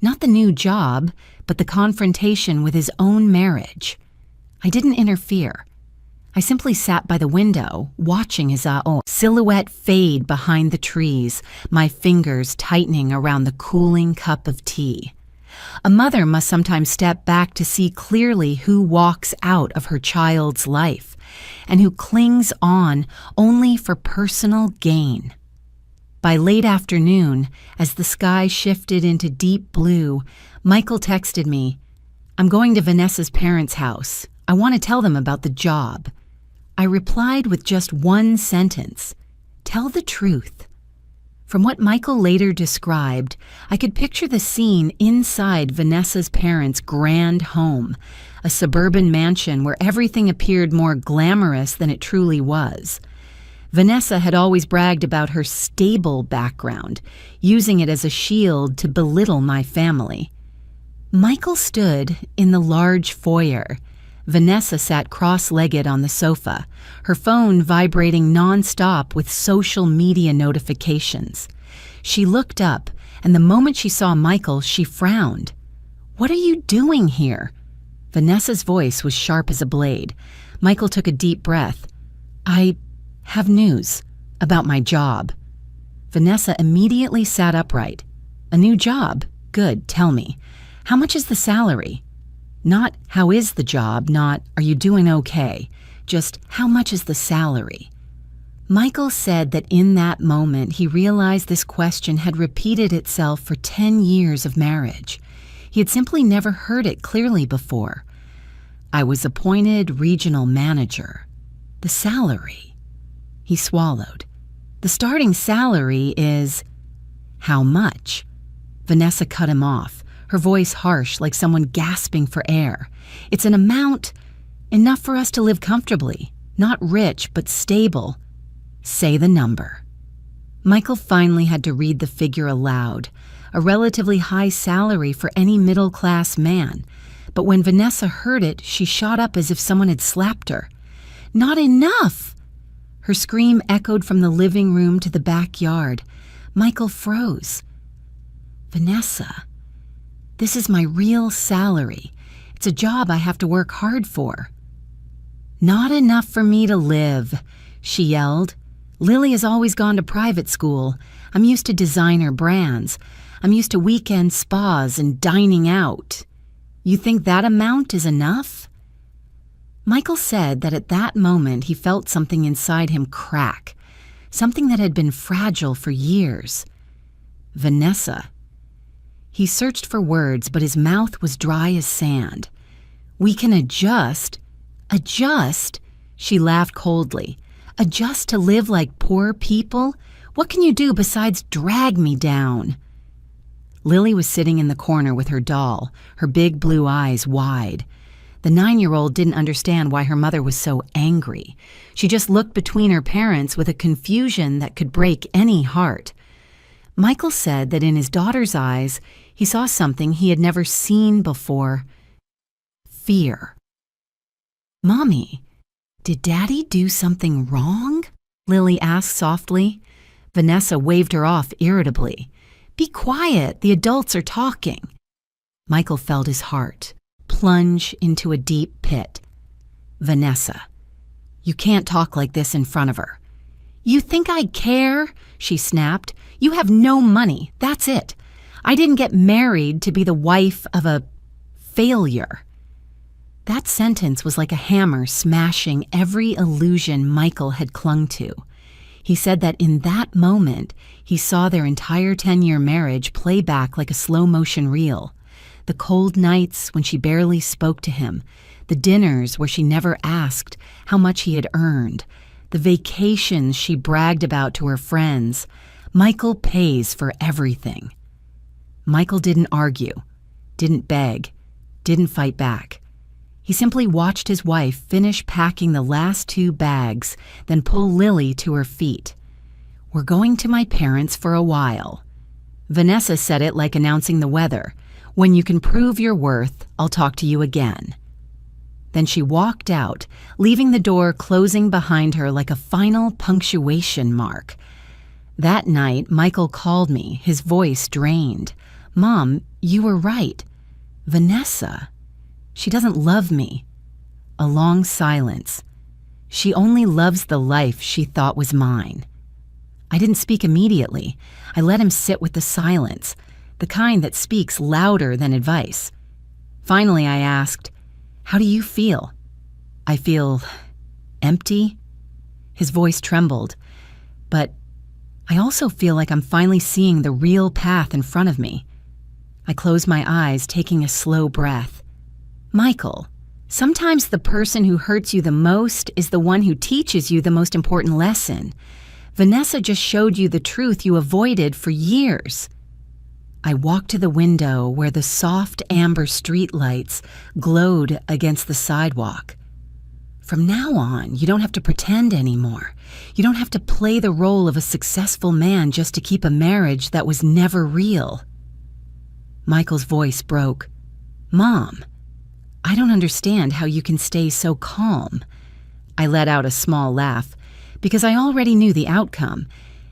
Not the new job, but the confrontation with his own marriage. I didn't interfere. I simply sat by the window, watching his silhouette fade behind the trees, my fingers tightening around the cooling cup of tea. A mother must sometimes step back to see clearly who walks out of her child's life, and who clings on only for personal gain. By late afternoon, as the sky shifted into deep blue, Michael texted me, "I'm going to Vanessa's parents' house. I want to tell them about the job." I replied with just one sentence, "Tell the truth." From what Michael later described, I could picture the scene inside Vanessa's parents' grand home, a suburban mansion where everything appeared more glamorous than it truly was. Vanessa had always bragged about her stable background, using it as a shield to belittle my family. Michael stood in the large foyer. Vanessa sat cross-legged on the sofa, her phone vibrating nonstop with social media notifications. She looked up, and the moment she saw Michael, she frowned. "What are you doing here?" Vanessa's voice was sharp as a blade. Michael took a deep breath. "I have news about my job." Vanessa immediately sat upright. "A new job? Good, tell me. How much is the salary?" Not "how is the job," not "are you doing okay?" Just "how much is the salary?" Michael said that in that moment he realized this question had repeated itself for 10 years of marriage. He had simply never heard it clearly before. "I was appointed regional manager. The salary." He swallowed. The starting salary is... How much? Vanessa cut him off, her voice harsh like someone gasping for air. It's an amount enough for us to live comfortably, not rich but stable. Say the number. Michael finally had to read the figure aloud, a relatively high salary for any middle-class man. But when Vanessa heard it, she shot up as if someone had slapped her. Not enough! Her scream echoed from the living room to the backyard. Michael froze. Vanessa, this is my real salary. It's a job I have to work hard for. Not enough for me to live, she yelled. Lily has always gone to private school. I'm used to designer brands. I'm used to weekend spas and dining out. You think that amount is enough? Michael said that at that moment he felt something inside him crack, something that had been fragile for years. Vanessa. He searched for words, but his mouth was dry as sand. We can adjust. Adjust? She laughed coldly. Adjust to live like poor people? What can you do besides drag me down? Lily was sitting in the corner with her doll, her big blue eyes wide. The 9-year-old didn't understand why her mother was so angry. She just looked between her parents with a confusion that could break any heart. Michael said that in his daughter's eyes, he saw something he had never seen before. Fear. Mommy, did Daddy do something wrong? Lily asked softly. Vanessa waved her off irritably. Be quiet, the adults are talking. Michael felt his heart plunge into a deep pit. Vanessa, you can't talk like this in front of her. You think I care? She snapped. You have no money, that's it. I didn't get married to be the wife of a failure. That sentence was like a hammer smashing every illusion Michael had clung to. He said that in that moment, he saw their entire 10-year marriage play back like a slow-motion reel. The cold nights when she barely spoke to him, the dinners where she never asked how much he had earned, the vacations she bragged about to her friends. Michael pays for everything. Michael didn't argue, didn't beg, didn't fight back. He simply watched his wife finish packing the last 2 bags, then pull Lily to her feet. We're going to my parents for a while. Vanessa said it like announcing the weather. When you can prove your worth, I'll talk to you again. Then she walked out, leaving the door closing behind her like a final punctuation mark. That night, Michael called me, his voice drained. Mom, you were right. Vanessa, she doesn't love me. A long silence. She only loves the life she thought was mine. I didn't speak immediately. I let him sit with the silence, the kind that speaks louder than advice. Finally, I asked, how do you feel? I feel empty. His voice trembled. But I also feel like I'm finally seeing the real path in front of me. I closed my eyes, taking a slow breath. Michael, sometimes the person who hurts you the most is the one who teaches you the most important lesson. Vanessa just showed you the truth you avoided for years. I walked to the window where the soft amber streetlights glowed against the sidewalk. From now on, you don't have to pretend anymore. You don't have to play the role of a successful man just to keep a marriage that was never real. Michael's voice broke. Mom, I don't understand how you can stay so calm. I let out a small laugh, because I already knew the outcome,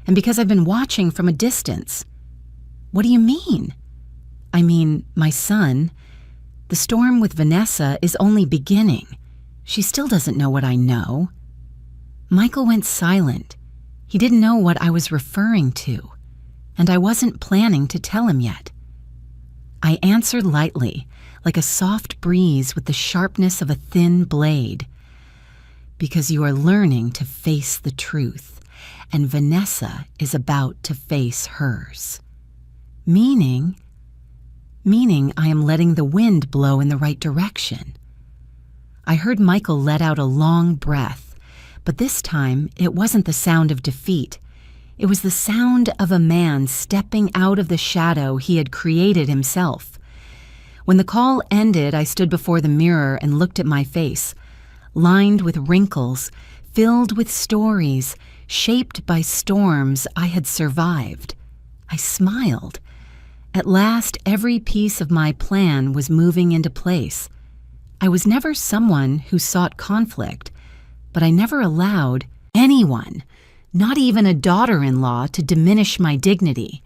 and because I've been watching from a distance. What do you mean? I mean, my son, the storm with Vanessa is only beginning. She still doesn't know what I know. Michael went silent. He didn't know what I was referring to, and I wasn't planning to tell him yet. I answered lightly, like a soft breeze with the sharpness of a thin blade. Because you are learning to face the truth, and Vanessa is about to face hers. Meaning I am letting the wind blow in the right direction. I heard Michael let out a long breath, But this time, it wasn't the sound of defeat. It was the sound of a man stepping out of the shadow he had created himself. When the call ended, I stood before the mirror and looked at my face, lined with wrinkles, filled with stories, shaped by storms I had survived. I smiled. At last, every piece of my plan was moving into place. I was never someone who sought conflict, but I never allowed anyone, not even a daughter-in-law, to diminish my dignity.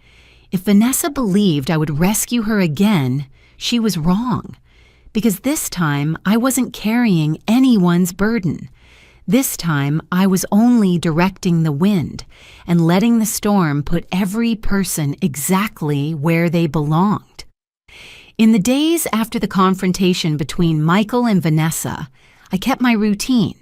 If Vanessa believed I would rescue her again, she was wrong, because this time I wasn't carrying anyone's burden. This time I was only directing the wind and letting the storm put every person exactly where they belonged. In the days after the confrontation between Michael and Vanessa, I kept my routine,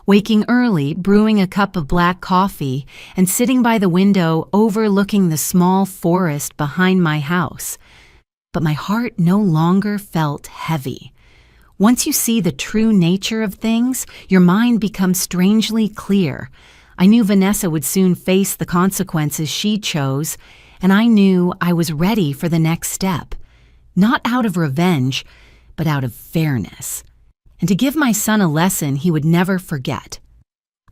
waking early, brewing a cup of black coffee, and sitting by the window overlooking the small forest behind my house. But my heart no longer felt heavy. Once you see the true nature of things, your mind becomes strangely clear. I knew Vanessa would soon face the consequences she chose, and I knew I was ready for the next step. Not out of revenge, but out of fairness. And to give my son a lesson he would never forget.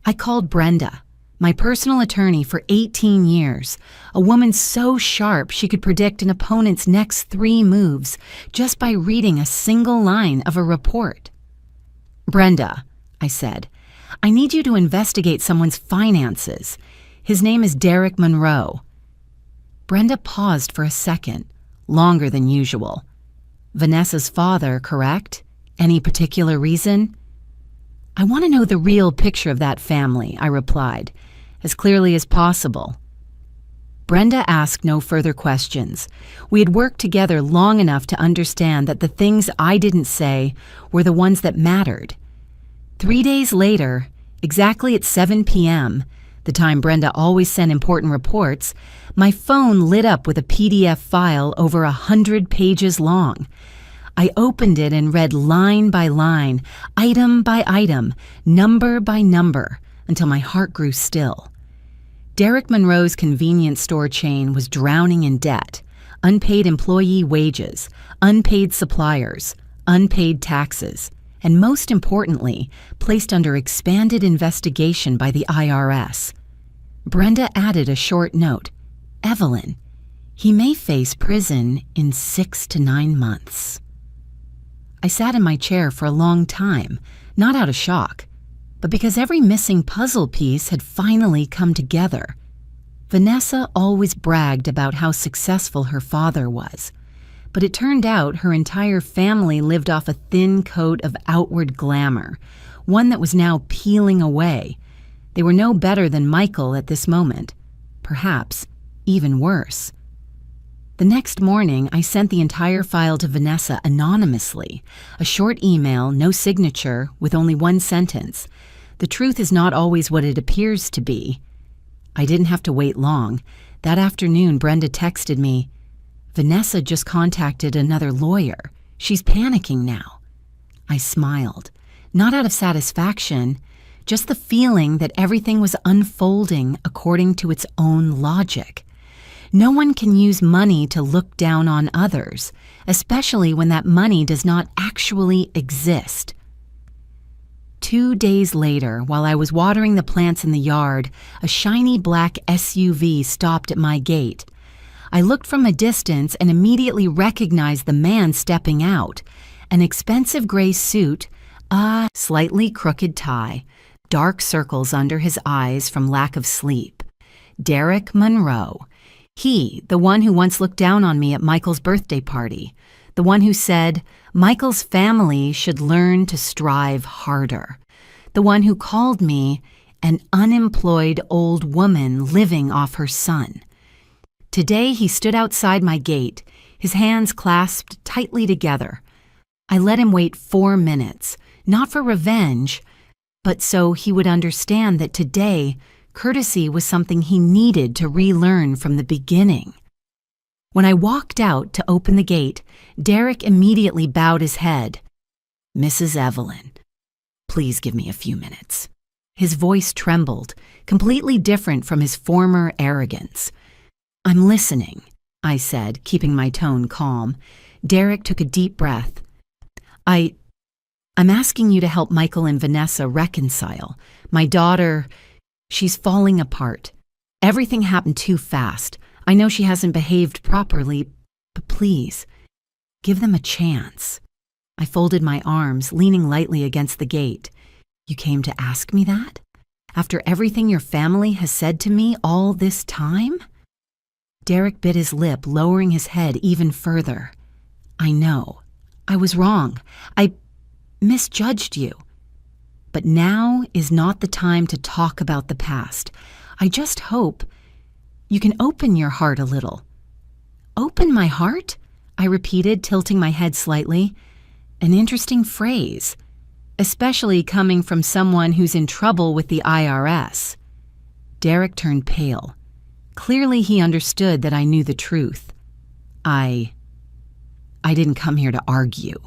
I called Brenda, my personal attorney for 18 years, a woman so sharp she could predict an opponent's next 3 moves just by reading a single line of a report. "Brenda," I said, "I need you to investigate someone's finances. His name is Derek Monroe." Brenda paused for a second, longer than usual. "Vanessa's father, correct? Any particular reason?" "I want to know the real picture of that family," I replied, as clearly as possible. Brenda asked no further questions. We had worked together long enough to understand that the things I didn't say were the ones that mattered. 3 days later, exactly at 7 p.m., the time Brenda always sent important reports, my phone lit up with a PDF file over 100 pages long. I opened it and read line by line, item by item, number by number, until my heart grew still. Derek Monroe's convenience store chain was drowning in debt, unpaid employee wages, unpaid suppliers, unpaid taxes, and most importantly, placed under expanded investigation by the IRS. Brenda added a short note, "Evelyn, he may face prison in 6 to 9 months." I sat in my chair for a long time, not out of shock, but because every missing puzzle piece had finally come together. Vanessa always bragged about how successful her father was, but it turned out her entire family lived off a thin coat of outward glamour, one that was now peeling away. They were no better than Michael at this moment, perhaps even worse. The next morning, I sent the entire file to Vanessa anonymously, a short email, no signature, with only one sentence. "The truth is not always what it appears to be." I didn't have to wait long. That afternoon, Brenda texted me, "Vanessa just contacted another lawyer. She's panicking now." I smiled, not out of satisfaction, just the feeling that everything was unfolding according to its own logic. No one can use money to look down on others, especially when that money does not actually exist. 2 days later, while I was watering the plants in the yard, a shiny black SUV stopped at my gate. I looked from a distance and immediately recognized the man stepping out, an expensive gray suit, a slightly crooked tie, dark circles under his eyes from lack of sleep. Derek Monroe. He, the one who once looked down on me at Michael's birthday party, the one who said, "Michael's family should learn to strive harder," the one who called me an unemployed old woman living off her son. Today he stood outside my gate, his hands clasped tightly together. I let him wait 4 minutes, not for revenge, but so he would understand that today courtesy was something he needed to relearn from the beginning. When I walked out to open the gate, Derek immediately bowed his head. "Mrs. Evelyn, please give me a few minutes." His voice trembled, completely different from his former arrogance. "I'm listening," I said, keeping my tone calm. Derek took a deep breath. I'm asking you to help Michael and Vanessa reconcile. My daughter, she's falling apart. Everything happened too fast. I know she hasn't behaved properly, but please, give them a chance." I folded my arms, leaning lightly against the gate. "You came to ask me that? After everything your family has said to me all this time?" Derek bit his lip, lowering his head even further. "I know. I was wrong. I misjudged you. But now is not the time to talk about the past. I just hope you can open your heart a little." "Open my heart?" I repeated, tilting my head slightly. An interesting phrase, especially coming from someone who's in trouble with the IRS. Derek turned pale. Clearly he understood that I knew the truth. I didn't come here to argue."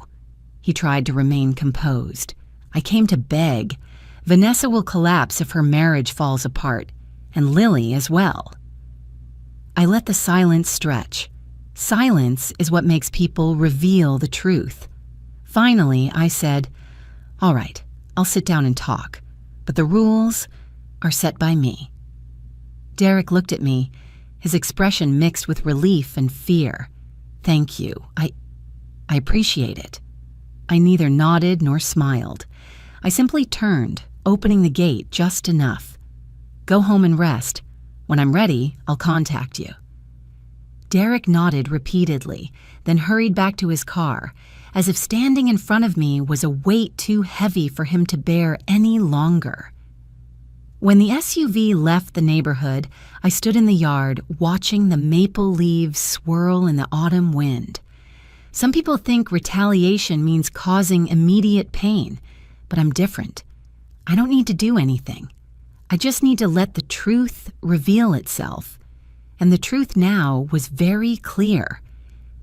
He tried to remain composed. "I came to beg. Vanessa will collapse if her marriage falls apart, and Lily as well." I let the silence stretch. Silence is what makes people reveal the truth. Finally, I said, "All right, I'll sit down and talk, but the rules are set by me." Derek looked at me, his expression mixed with relief and fear. "Thank you. I appreciate it." I neither nodded nor smiled. I simply turned, opening the gate just enough. "Go home and rest. When I'm ready, I'll contact you." Derek nodded repeatedly, then hurried back to his car, as if standing in front of me was a weight too heavy for him to bear any longer. When the SUV left the neighborhood, I stood in the yard watching the maple leaves swirl in the autumn wind. Some people think retaliation means causing immediate pain, but I'm different. I don't need to do anything. I just need to let the truth reveal itself. And the truth now was very clear.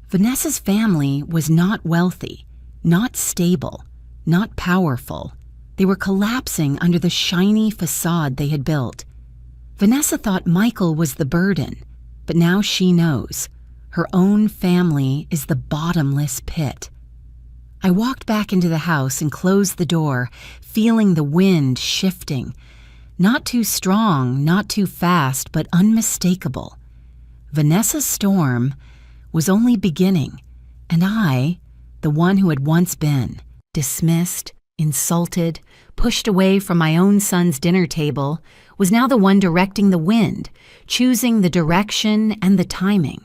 Vanessa's family was not wealthy, not stable, not powerful. They were collapsing under the shiny facade they had built. Vanessa thought Michael was the burden, but now she knows. Her own family is the bottomless pit. I walked back into the house and closed the door, feeling the wind shifting. Not too strong, not too fast, but unmistakable. Vanessa's storm was only beginning, and I, the one who had once been, dismissed, insulted, pushed away from my own son's dinner table, was now the one directing the wind, choosing the direction and the timing.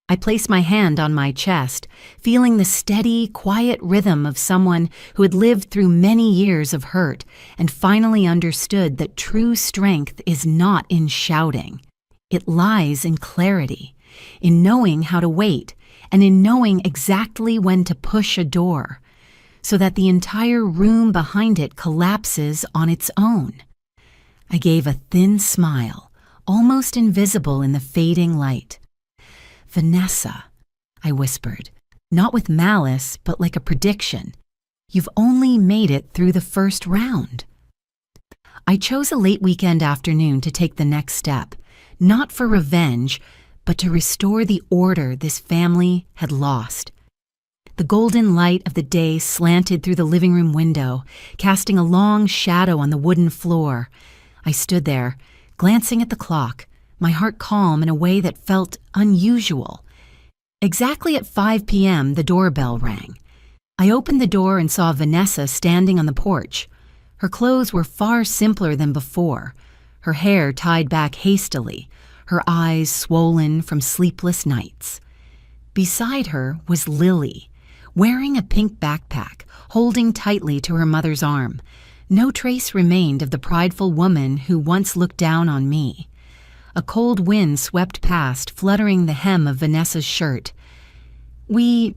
I placed my hand on my chest, feeling the steady, quiet rhythm of someone who had lived through many years of hurt and finally understood that true strength is not in shouting. It lies in clarity, in knowing how to wait, and in knowing exactly when to push a door, so that the entire room behind it collapses on its own. I gave a thin smile, almost invisible in the fading light. "Vanessa," I whispered, not with malice, but like a prediction. "You've only made it through the first round." I chose a late weekend afternoon to take the next step, not for revenge, but to restore the order this family had lost. The golden light of the day slanted through the living room window, casting a long shadow on the wooden floor. I stood there, glancing at the clock, my heart calm in a way that felt unusual. Exactly at 5 p.m., the doorbell rang. I opened the door and saw Vanessa standing on the porch. Her clothes were far simpler than before, her hair tied back hastily, her eyes swollen from sleepless nights. Beside her was Lily, wearing a pink backpack, holding tightly to her mother's arm. No trace remained of the prideful woman who once looked down on me. A cold wind swept past, fluttering the hem of Vanessa's shirt. We're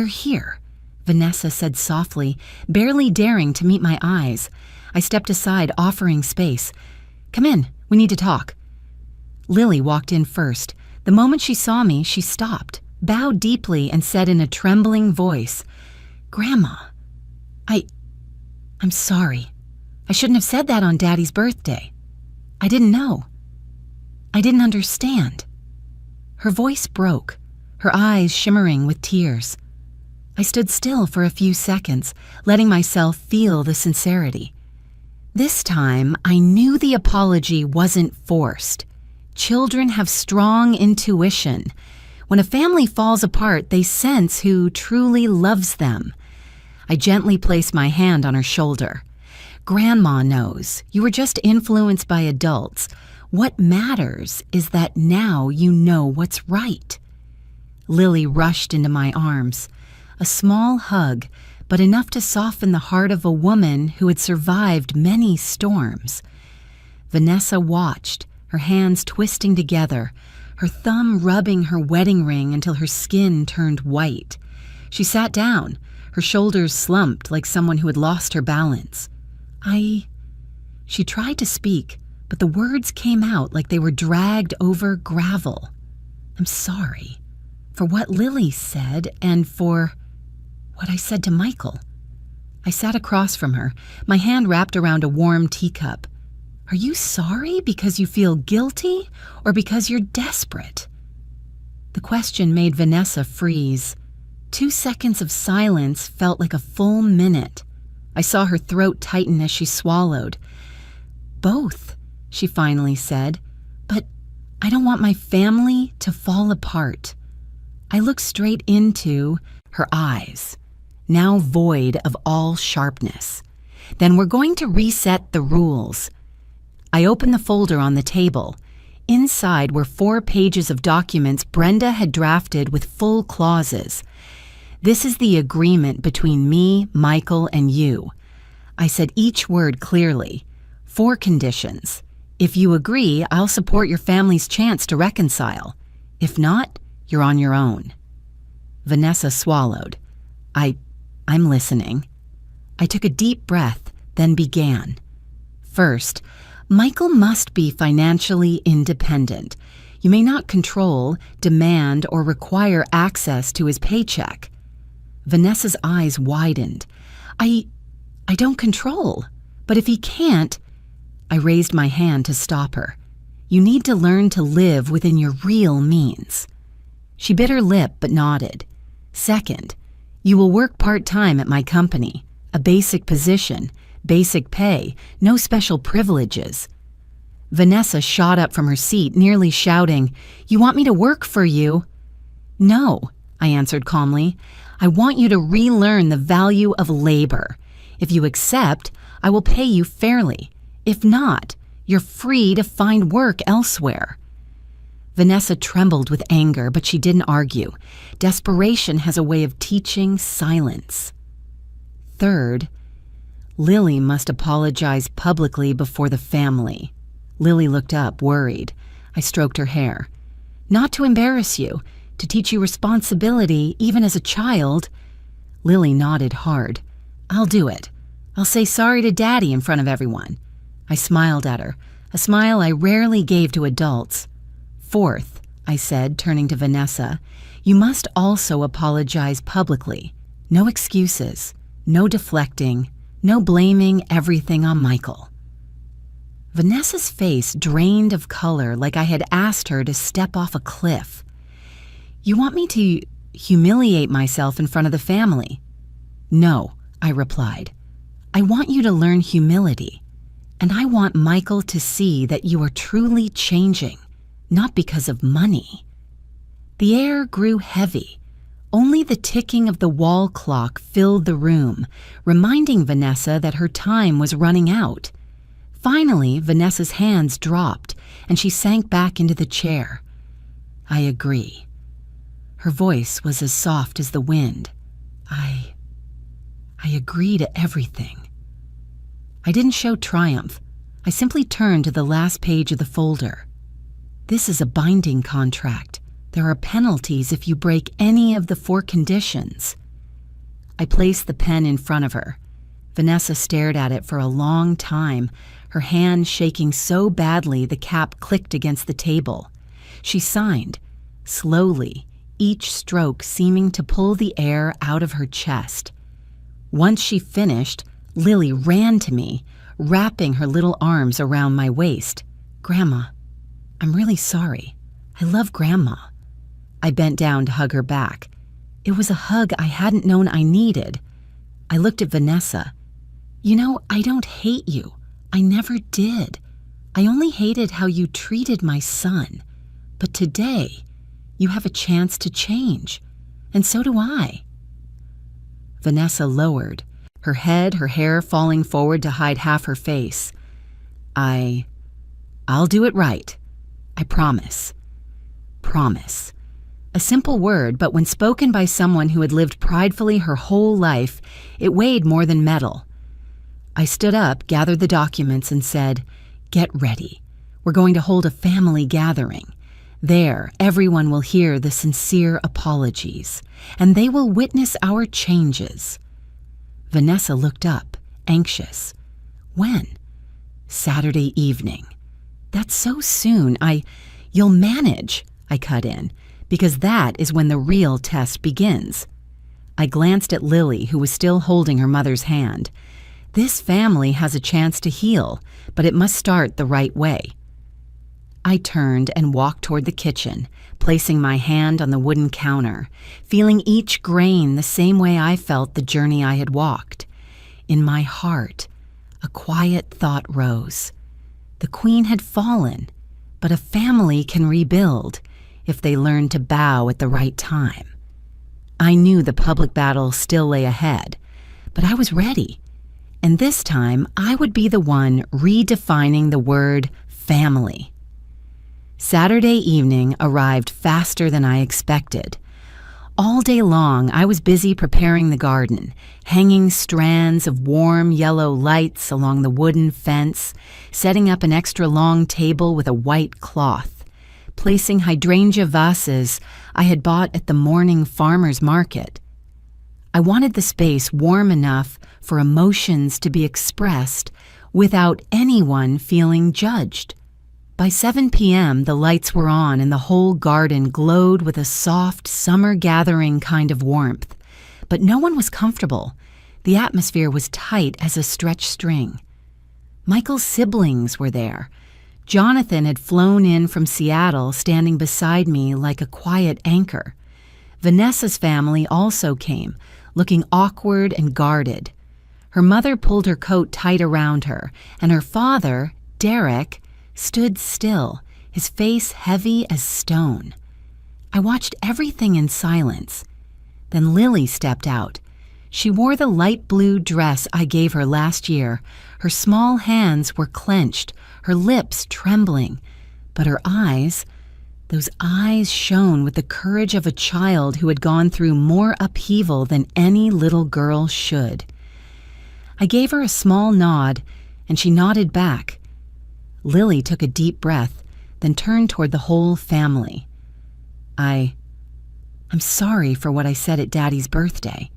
here," Vanessa said softly, barely daring to meet my eyes. I stepped aside, offering space. "Come in, we need to talk." Lily walked in first. The moment she saw me, she stopped, bowed deeply, and said in a trembling voice, "Grandma, I'm sorry. I shouldn't have said that on Daddy's birthday. I didn't know. I didn't understand. Her voice broke, her eyes shimmering with tears. I stood still for a few seconds, letting myself feel the sincerity. This time, I knew the apology wasn't forced. Children have strong intuition. When a family falls apart, they sense who truly loves them. I gently placed my hand on her shoulder. Grandma knows. You were just influenced by adults. What matters is that now you know what's right. Lily rushed into my arms. A small hug, but enough to soften the heart of a woman who had survived many storms. Vanessa watched, her hands twisting together, her thumb rubbing her wedding ring until her skin turned white. She sat down, her shoulders slumped like someone who had lost her balance. She tried to speak, but the words came out like they were dragged over gravel. I'm sorry for what Lily said and for what I said to Michael. I sat across from her, my hand wrapped around a warm teacup. Are you sorry because you feel guilty or because you're desperate? The question made Vanessa freeze. 2 seconds of silence felt like a full minute. I saw her throat tighten as she swallowed. Both, she finally said, but I don't want my family to fall apart. I looked straight into her eyes, now void of all sharpness. Then we're going to reset the rules. I opened the folder on the table. Inside were 4 pages of documents Brenda had drafted with full clauses. This is the agreement between me, Michael, and you. I said each word clearly. 4 conditions. If you agree, I'll support your family's chance to reconcile. If not, you're on your own. Vanessa swallowed. I'm listening. I took a deep breath, then began. First, Michael must be financially independent. You may not control, demand, or require access to his paycheck. Vanessa's eyes widened. I don't control, but if he can't, I raised my hand to stop her. You need to learn to live within your real means. She bit her lip but nodded. Second, you will work part-time at my company, a basic position, basic pay, no special privileges. Vanessa shot up from her seat, nearly shouting, "You want me to work for you?" "No," I answered calmly. "I want you to relearn the value of labor. If you accept, I will pay you fairly. If not, you're free to find work elsewhere." Vanessa trembled with anger, but she didn't argue. Desperation has a way of teaching silence. Third, Lily must apologize publicly before the family. Lily looked up, worried. I stroked her hair. "Not to embarrass you, to teach you responsibility even as a child." Lily nodded hard. "I'll do it. I'll say sorry to Daddy in front of everyone." I smiled at her, a smile I rarely gave to adults. "Fourth," I said, turning to Vanessa, "you must also apologize publicly. No excuses, no deflecting, no blaming everything on Michael." Vanessa's face drained of color like I had asked her to step off a cliff. "You want me to humiliate myself in front of the family?" "No," I replied. "I want you to learn humility. And I want Michael to see that you are truly changing, not because of money." The air grew heavy. Only the ticking of the wall clock filled the room, reminding Vanessa that her time was running out. Finally, Vanessa's hands dropped, and she sank back into the chair. "I agree." Her voice was as soft as the wind. I agree to everything." I didn't show triumph. I simply turned to the last page of the folder. "This is a binding contract. There are penalties if you break any of the 4 conditions." I placed the pen in front of her. Vanessa stared at it for a long time, her hand shaking so badly the cap clicked against the table. She signed, slowly, each stroke seeming to pull the air out of her chest. Once she finished, Lily ran to me, wrapping her little arms around my waist. "Grandma, I'm really sorry. I love Grandma." I bent down to hug her back. It was a hug I hadn't known I needed. I looked at Vanessa. "You know, I don't hate you. I never did. I only hated how you treated my son. But today, you have a chance to change. And so do I." Vanessa lowered, her hair falling forward to hide half her face. I'll do it right. I promise." Promise. A simple word, but when spoken by someone who had lived pridefully her whole life, it weighed more than metal. I stood up, gathered the documents, and said, "Get ready. We're going to hold a family gathering. There, everyone will hear the sincere apologies, and they will witness our changes." Vanessa looked up, anxious. "When?" "Saturday evening." "That's so soon. You'll manage," I cut in, "because that is when the real test begins." I glanced at Lily, who was still holding her mother's hand. This family has a chance to heal, but it must start the right way. I turned and walked toward the kitchen, placing my hand on the wooden counter, feeling each grain the same way I felt the journey I had walked. In my heart, a quiet thought rose. The queen had fallen, but a family can rebuild if they learn to bow at the right time. I knew the public battle still lay ahead, but I was ready. And this time, I would be the one redefining the word family. Saturday evening arrived faster than I expected. All day long, I was busy preparing the garden, hanging strands of warm yellow lights along the wooden fence, setting up an extra long table with a white cloth, placing hydrangea vases I had bought at the morning farmer's market. I wanted the space warm enough for emotions to be expressed without anyone feeling judged. By 7 p.m., the lights were on and the whole garden glowed with a soft, summer-gathering kind of warmth. But no one was comfortable. The atmosphere was tight as a stretched string. Michael's siblings were there. Jonathan had flown in from Seattle, standing beside me like a quiet anchor. Vanessa's family also came, looking awkward and guarded. Her mother pulled her coat tight around her, and her father, Derek, stood still, his face heavy as stone. I watched everything in silence. Then Lily stepped out. She wore the light blue dress I gave her last year. Her small hands were clenched, her lips trembling, but her eyes, those eyes shone with the courage of a child who had gone through more upheaval than any little girl should. I gave her a small nod, and she nodded back. Lily took a deep breath, then turned toward the whole family. I'm sorry for what I said at Daddy's birthday."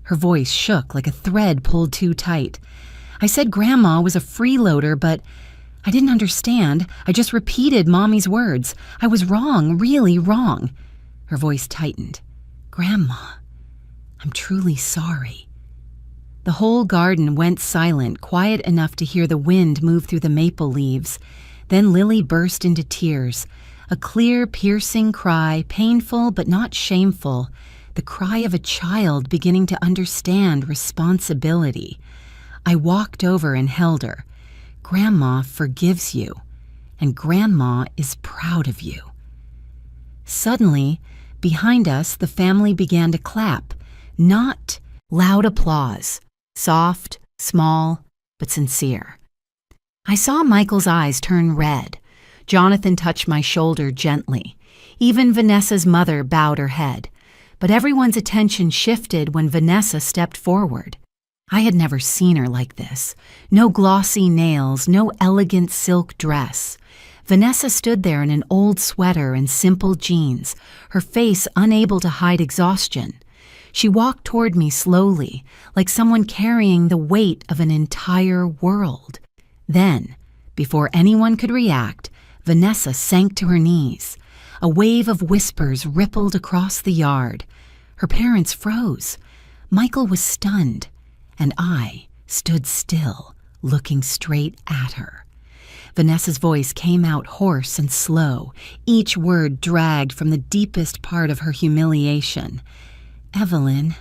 Her voice shook like a thread pulled too tight. "I said Grandma was a freeloader, but I didn't understand. I just repeated Mommy's words. I was wrong, really wrong." Her voice tightened. "Grandma, I'm truly sorry." The whole garden went silent, quiet enough to hear the wind move through the maple leaves. Then Lily burst into tears, a clear, piercing cry, painful but not shameful, the cry of a child beginning to understand responsibility. I walked over and held her. "Grandma forgives you, and Grandma is proud of you." Suddenly, behind us, the family began to clap, not loud applause. Soft, small, but sincere. I saw Michael's eyes turn red. Jonathan touched my shoulder gently. Even Vanessa's mother bowed her head. But everyone's attention shifted when Vanessa stepped forward. I had never seen her like this. No glossy nails, no elegant silk dress. Vanessa stood there in an old sweater and simple jeans, her face unable to hide exhaustion. She walked toward me slowly, like someone carrying the weight of an entire world. Then, before anyone could react, Vanessa sank to her knees. A wave of whispers rippled across the yard. Her parents froze. Michael was stunned, and I stood still, looking straight at her. Vanessa's voice came out hoarse and slow, each word dragged from the deepest part of her humiliation. "Evelyn,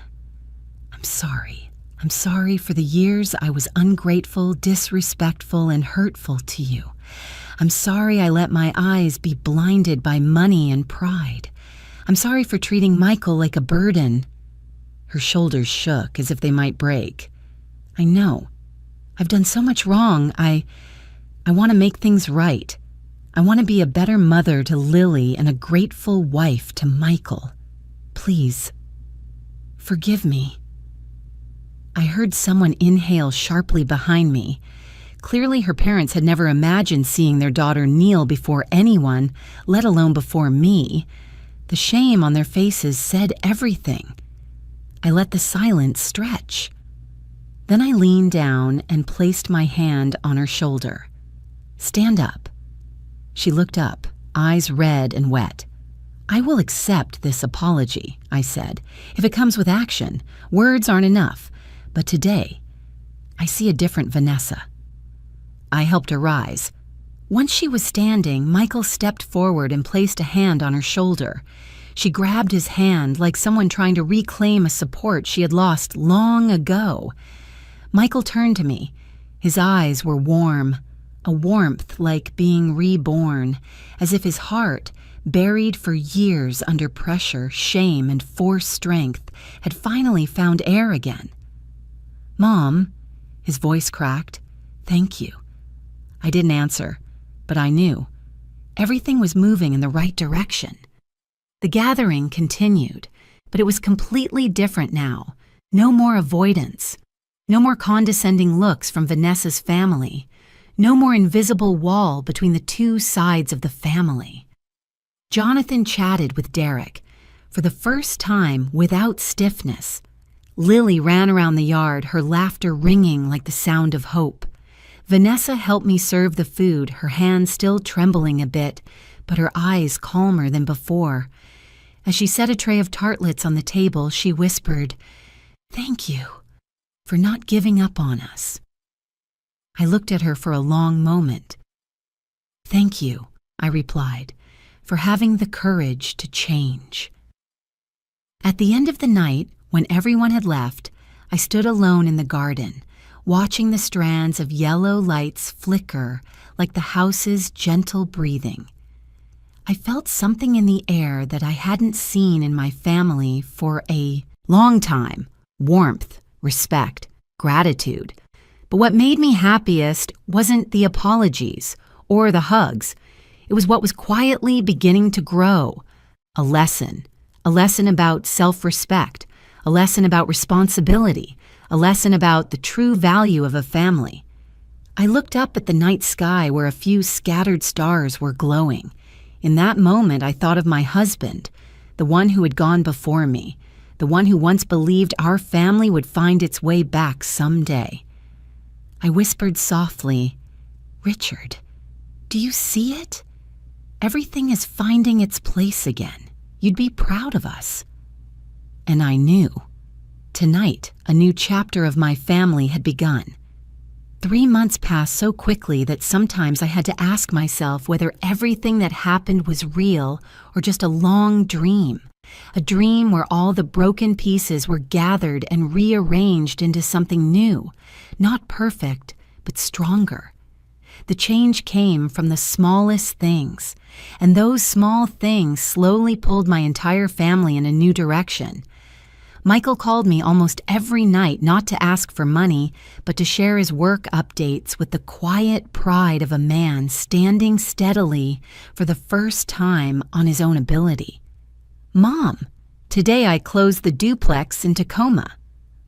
I'm sorry. I'm sorry for the years I was ungrateful, disrespectful, and hurtful to you. I'm sorry I let my eyes be blinded by money and pride. I'm sorry for treating Michael like a burden." Her shoulders shook as if they might break. "I know. I've done so much wrong. I want to make things right. I want to be a better mother to Lily and a grateful wife to Michael. Please, forgive me." I heard someone inhale sharply behind me. Clearly her parents had never imagined seeing their daughter kneel before anyone, let alone before me. The shame on their faces said everything. I let the silence stretch. Then I leaned down and placed my hand on her shoulder. "Stand up." She looked up, eyes red and wet. "I will accept this apology," I said, "if it comes with action. Words aren't enough. But today, I see a different Vanessa." I helped her rise. Once she was standing, Michael stepped forward and placed a hand on her shoulder. She grabbed his hand like someone trying to reclaim a support she had lost long ago. Michael turned to me. His eyes were warm, a warmth like being reborn, as if his heart, buried for years under pressure, shame, and forced strength, had finally found air again. "Mom," his voice cracked, "thank you." I didn't answer, but I knew. Everything was moving in the right direction. The gathering continued, but it was completely different now. No more avoidance. No more condescending looks from Vanessa's family. No more invisible wall between the two sides of the family. Jonathan chatted with Derek, for the first time without stiffness. Lily ran around the yard, her laughter ringing like the sound of hope. Vanessa helped me serve the food, her hands still trembling a bit, but her eyes calmer than before. As she set a tray of tartlets on the table, she whispered, "Thank you for not giving up on us." I looked at her for a long moment. "Thank you," I replied, "for having the courage to change." At the end of the night, when everyone had left, I stood alone in the garden, watching the strands of yellow lights flicker like the house's gentle breathing. I felt something in the air that I hadn't seen in my family for a long time: warmth, respect, gratitude. But what made me happiest wasn't the apologies or the hugs. It was what was quietly beginning to grow. A lesson about self-respect, a lesson about responsibility, a lesson about the true value of a family. I looked up at the night sky where a few scattered stars were glowing. In that moment, I thought of my husband, the one who had gone before me, the one who once believed our family would find its way back someday. I whispered softly, "Richard, do you see it? Everything is finding its place again. You'd be proud of us." And I knew. Tonight, a new chapter of my family had begun. 3 months passed so quickly that sometimes I had to ask myself whether everything that happened was real or just a long dream. A dream where all the broken pieces were gathered and rearranged into something new, not perfect, but stronger. The change came from the smallest things, and those small things slowly pulled my entire family in a new direction. Michael called me almost every night not to ask for money, but to share his work updates with the quiet pride of a man standing steadily for the first time on his own ability. "Mom, today I closed the duplex in Tacoma."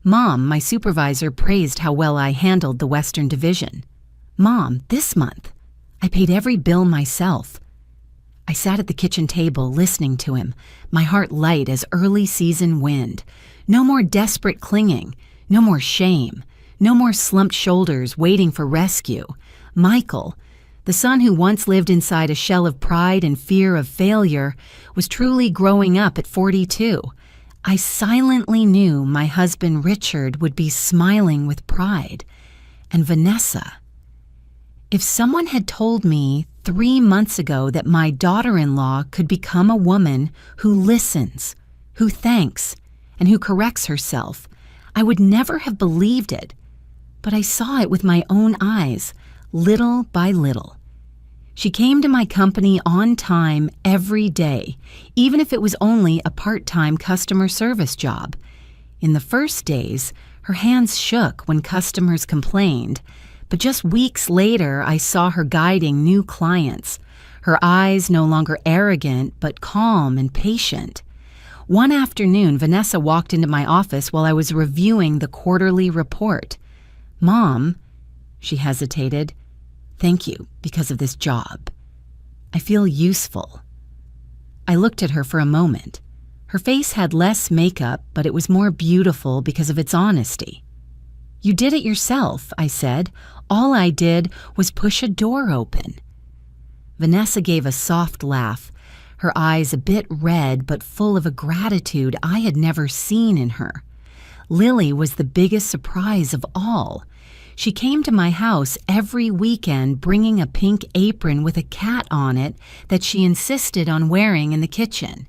"Mom," my supervisor praised how well I handled the Western Division. "Mom, this month, I paid every bill myself." I sat at the kitchen table listening to him, my heart light as early season wind. No more desperate clinging, no more shame, no more slumped shoulders waiting for rescue. Michael, the son who once lived inside a shell of pride and fear of failure, was truly growing up at 42. I silently knew my husband Richard would be smiling with pride. and Vanessa. If someone had told me 3 months ago that my daughter-in-law could become a woman who listens, who thanks, and who corrects herself, I would never have believed it. But I saw it with my own eyes, little by little. She came to my company on time every day, even if it was only a part-time customer service job. In the first days, her hands shook when customers complained, but just weeks later I saw her guiding new clients, her eyes no longer arrogant but calm and patient. One afternoon, Vanessa walked into my office while I was reviewing the quarterly report. "Mom," she hesitated, "thank you because of this job. I feel useful." I looked at her for a moment. Her face had less makeup, but it was more beautiful because of its honesty. "You did it yourself," I said. "All I did was push a door open." Vanessa gave a soft laugh, her eyes a bit red but full of a gratitude I had never seen in her. Lily was the biggest surprise of all. She came to my house every weekend bringing a pink apron with a cat on it that she insisted on wearing in the kitchen.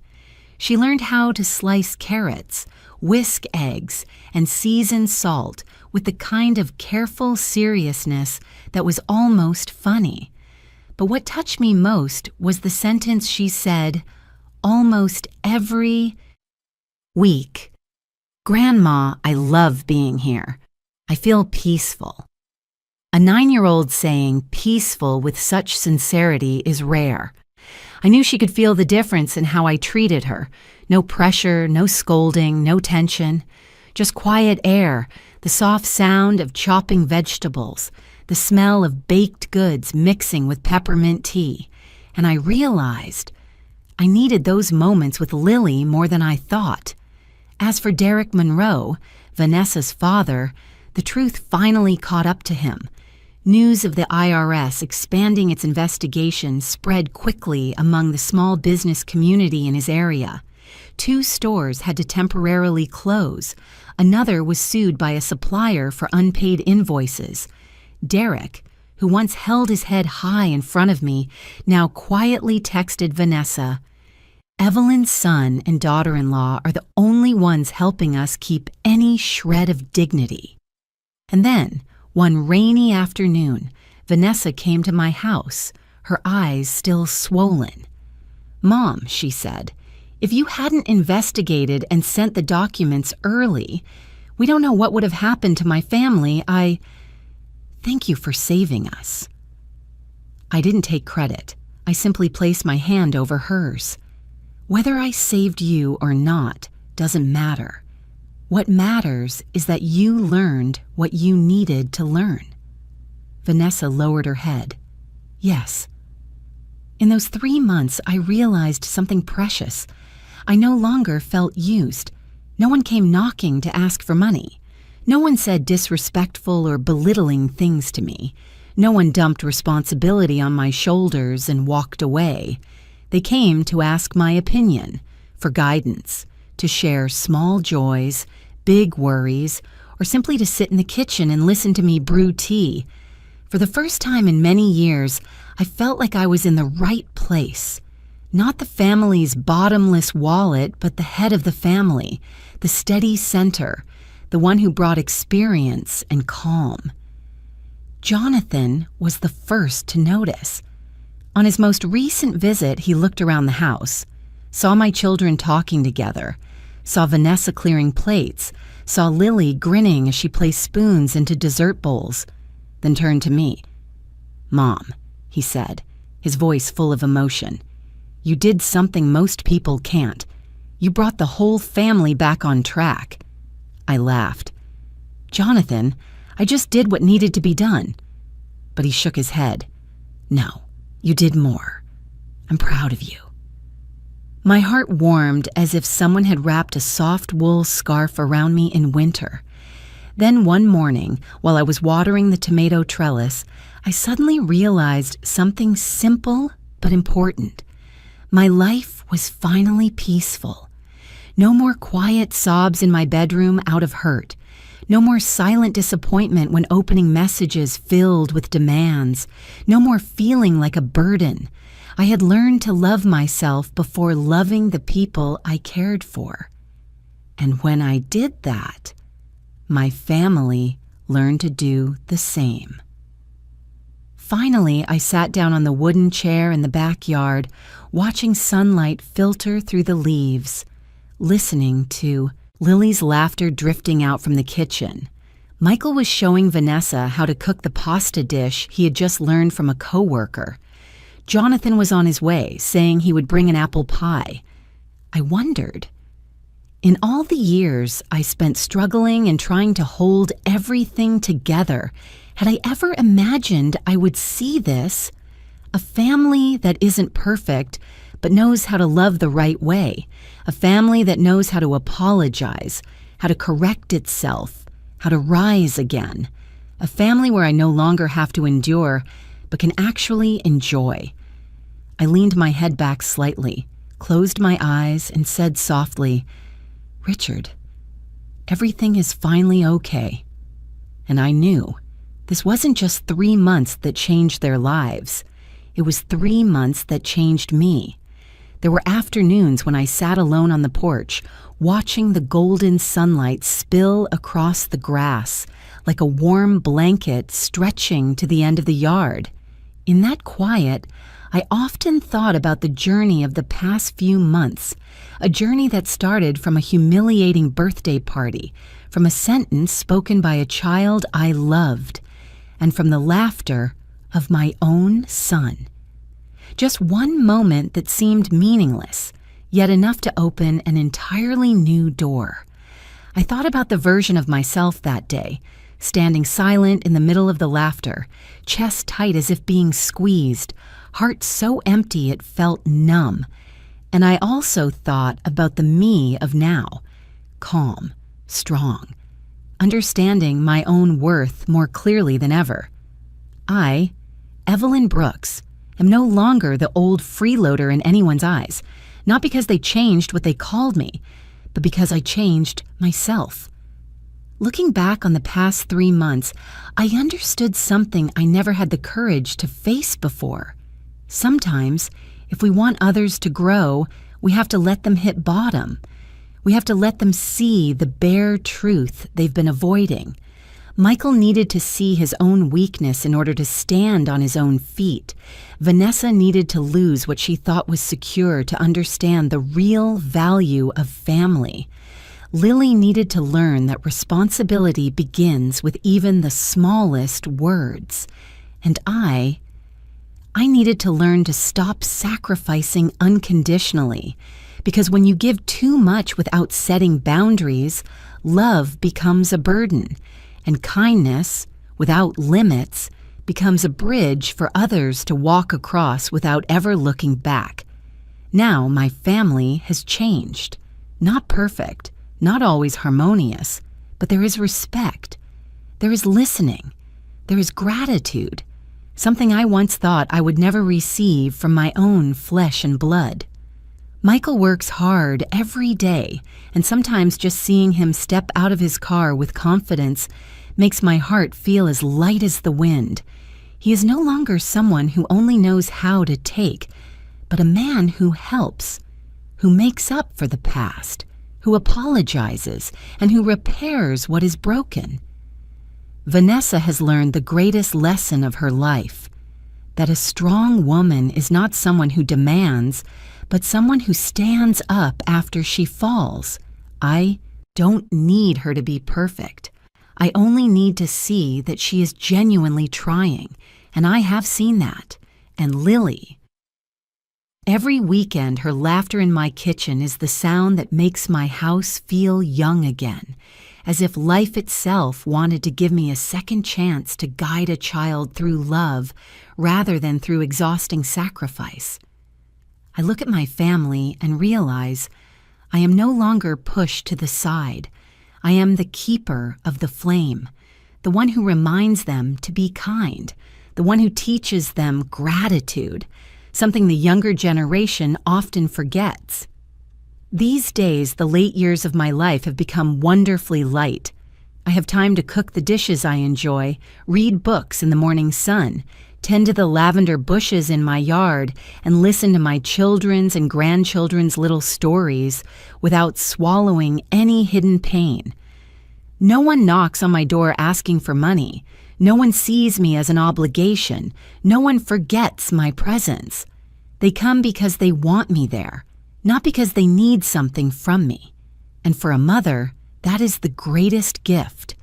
She learned how to slice carrots, whisk eggs, and season salt with the kind of careful seriousness that was almost funny. But what touched me most was the sentence she said almost every week. "Grandma, I love being here. I feel peaceful." A 9-year-old saying peaceful with such sincerity is rare. I knew she could feel the difference in how I treated her. No pressure, no scolding, no tension. Just quiet air, the soft sound of chopping vegetables, the smell of baked goods mixing with peppermint tea. And I realized I needed those moments with Lily more than I thought. As for Derek Monroe, Vanessa's father, the truth finally caught up to him. News of the IRS expanding its investigation spread quickly among the small business community in his area. 2 stores had to temporarily close. Another was sued by a supplier for unpaid invoices. Derek, who once held his head high in front of me, now quietly texted Vanessa, "Evelyn's son and daughter-in-law are the only ones helping us keep any shred of dignity." And then, one rainy afternoon, Vanessa came to my house, her eyes still swollen. "Mom," she said, "if you hadn't investigated and sent the documents early, we don't know what would have happened to my family. Thank you for saving us." I didn't take credit. I simply placed my hand over hers. Whether I saved you or not doesn't matter. What matters is that you learned what you needed to learn. Vanessa lowered her head. "Yes." In those 3 months, I realized something precious. I no longer felt used. No one came knocking to ask for money. No one said disrespectful or belittling things to me. No one dumped responsibility on my shoulders and walked away. They came to ask my opinion, for guidance, to share small joys, big worries, or simply to sit in the kitchen and listen to me brew tea. For the first time in many years, I felt like I was in the right place. Not the family's bottomless wallet, but the head of the family, the steady center, the one who brought experience and calm. Jonathan was the first to notice. On his most recent visit, he looked around the house, saw my children talking together, saw Vanessa clearing plates, saw Lily grinning as she placed spoons into dessert bowls, then turned to me. "Mom," he said, his voice full of emotion, "you did something most people can't. You brought the whole family back on track." I laughed. "Jonathan, I just did what needed to be done." But he shook his head. "No, you did more. I'm proud of you." My heart warmed as if someone had wrapped a soft wool scarf around me in winter. Then one morning, while I was watering the tomato trellis, I suddenly realized something simple but important. My life was finally peaceful. No more quiet sobs in my bedroom out of hurt. No more silent disappointment when opening messages filled with demands. No more feeling like a burden. I had learned to love myself before loving the people I cared for. And when I did that, my family learned to do the same. Finally, I sat down on the wooden chair in the backyard, watching sunlight filter through the leaves, listening to Lily's laughter drifting out from the kitchen. Michael was showing Vanessa how to cook the pasta dish he had just learned from a coworker. Jonathan was on his way, saying he would bring an apple pie. I wondered. In all the years I spent struggling and trying to hold everything together, had I ever imagined I would see this? A family that isn't perfect, but knows how to love the right way. A family that knows how to apologize, how to correct itself, how to rise again. A family where I no longer have to endure, but can actually enjoy. I leaned my head back slightly, closed my eyes, and said softly, "Richard, everything is finally okay." And I knew this wasn't just 3 months that changed their lives. It was 3 months that changed me. There were afternoons when I sat alone on the porch, watching the golden sunlight spill across the grass like a warm blanket stretching to the end of the yard. In that quiet, I often thought about the journey of the past few months, a journey that started from a humiliating birthday party, from a sentence spoken by a child I loved, and from the laughter of my own son. Just one moment that seemed meaningless, yet enough to open an entirely new door. I thought about the version of myself that day, standing silent in the middle of the laughter, chest tight as if being squeezed, heart so empty it felt numb. And I also thought about the me of now, calm, strong, understanding my own worth more clearly than ever. I, Evelyn Brooks, am no longer the old freeloader in anyone's eyes, not because they changed what they called me, but because I changed myself. Looking back on the past 3 months, I understood something I never had the courage to face before. Sometimes, if we want others to grow, we have to let them hit bottom. We have to let them see the bare truth they've been avoiding. Michael needed to see his own weakness in order to stand on his own feet. Vanessa needed to lose what she thought was secure to understand the real value of family. Lily needed to learn that responsibility begins with even the smallest words. And I needed to learn to stop sacrificing unconditionally, because when you give too much without setting boundaries, love becomes a burden, and kindness, without limits, becomes a bridge for others to walk across without ever looking back. Now my family has changed. Not perfect, not always harmonious, but there is respect. There is listening. There is gratitude, something I once thought I would never receive from my own flesh and blood. Michael works hard every day, and sometimes just seeing him step out of his car with confidence makes my heart feel as light as the wind. He is no longer someone who only knows how to take, but a man who helps, who makes up for the past, who apologizes, and who repairs what is broken. Vanessa has learned the greatest lesson of her life, that a strong woman is not someone who demands, but someone who stands up after she falls. I don't need her to be perfect. I only need to see that she is genuinely trying, and I have seen that. And Lily. Every weekend, her laughter in my kitchen is the sound that makes my house feel young again, as if life itself wanted to give me a second chance to guide a child through love rather than through exhausting sacrifice. I look at my family and realize I am no longer pushed to the side. I am the keeper of the flame, the one who reminds them to be kind, the one who teaches them gratitude, something the younger generation often forgets. These days, the late years of my life have become wonderfully light. I have time to cook the dishes I enjoy, read books in the morning sun, tend to the lavender bushes in my yard, and listen to my children's and grandchildren's little stories without swallowing any hidden pain. No one knocks on my door asking for money. No one sees me as an obligation. No one forgets my presence. They come because they want me there, not because they need something from me. And for a mother, that is the greatest gift.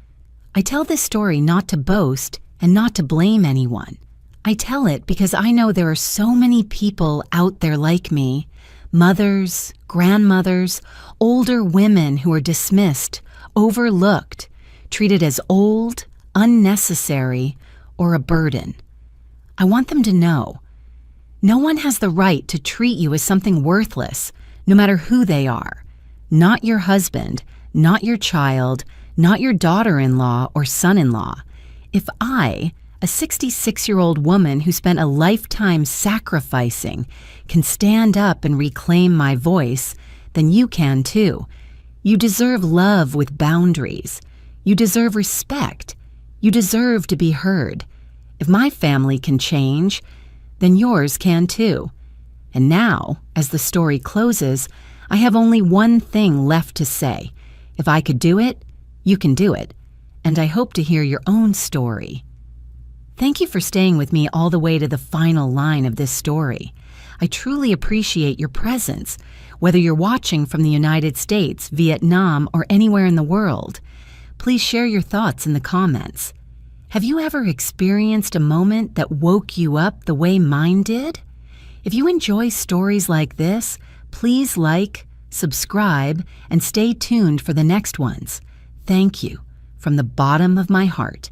I tell this story not to boast and not to blame anyone. I tell it because I know there are so many people out there like me, mothers, grandmothers, older women who are dismissed, overlooked, treated as old, unnecessary, or a burden. I want them to know no one has the right to treat you as something worthless, no matter who they are. Not your husband, not your child, not your daughter-in-law or son-in-law. If I, a 66-year-old woman who spent a lifetime sacrificing, can stand up and reclaim my voice, then you can too. You deserve love with boundaries. You deserve respect. You deserve to be heard. If my family can change, then yours can too. And now, as the story closes, I have only one thing left to say. If I could do it, you can do it. And I hope to hear your own story. Thank you for staying with me all the way to the final line of this story. I truly appreciate your presence, whether you're watching from the United States, Vietnam, or anywhere in the world. Please share your thoughts in the comments. Have you ever experienced a moment that woke you up the way mine did? If you enjoy stories like this, please like, subscribe, and stay tuned for the next ones. Thank you from the bottom of my heart.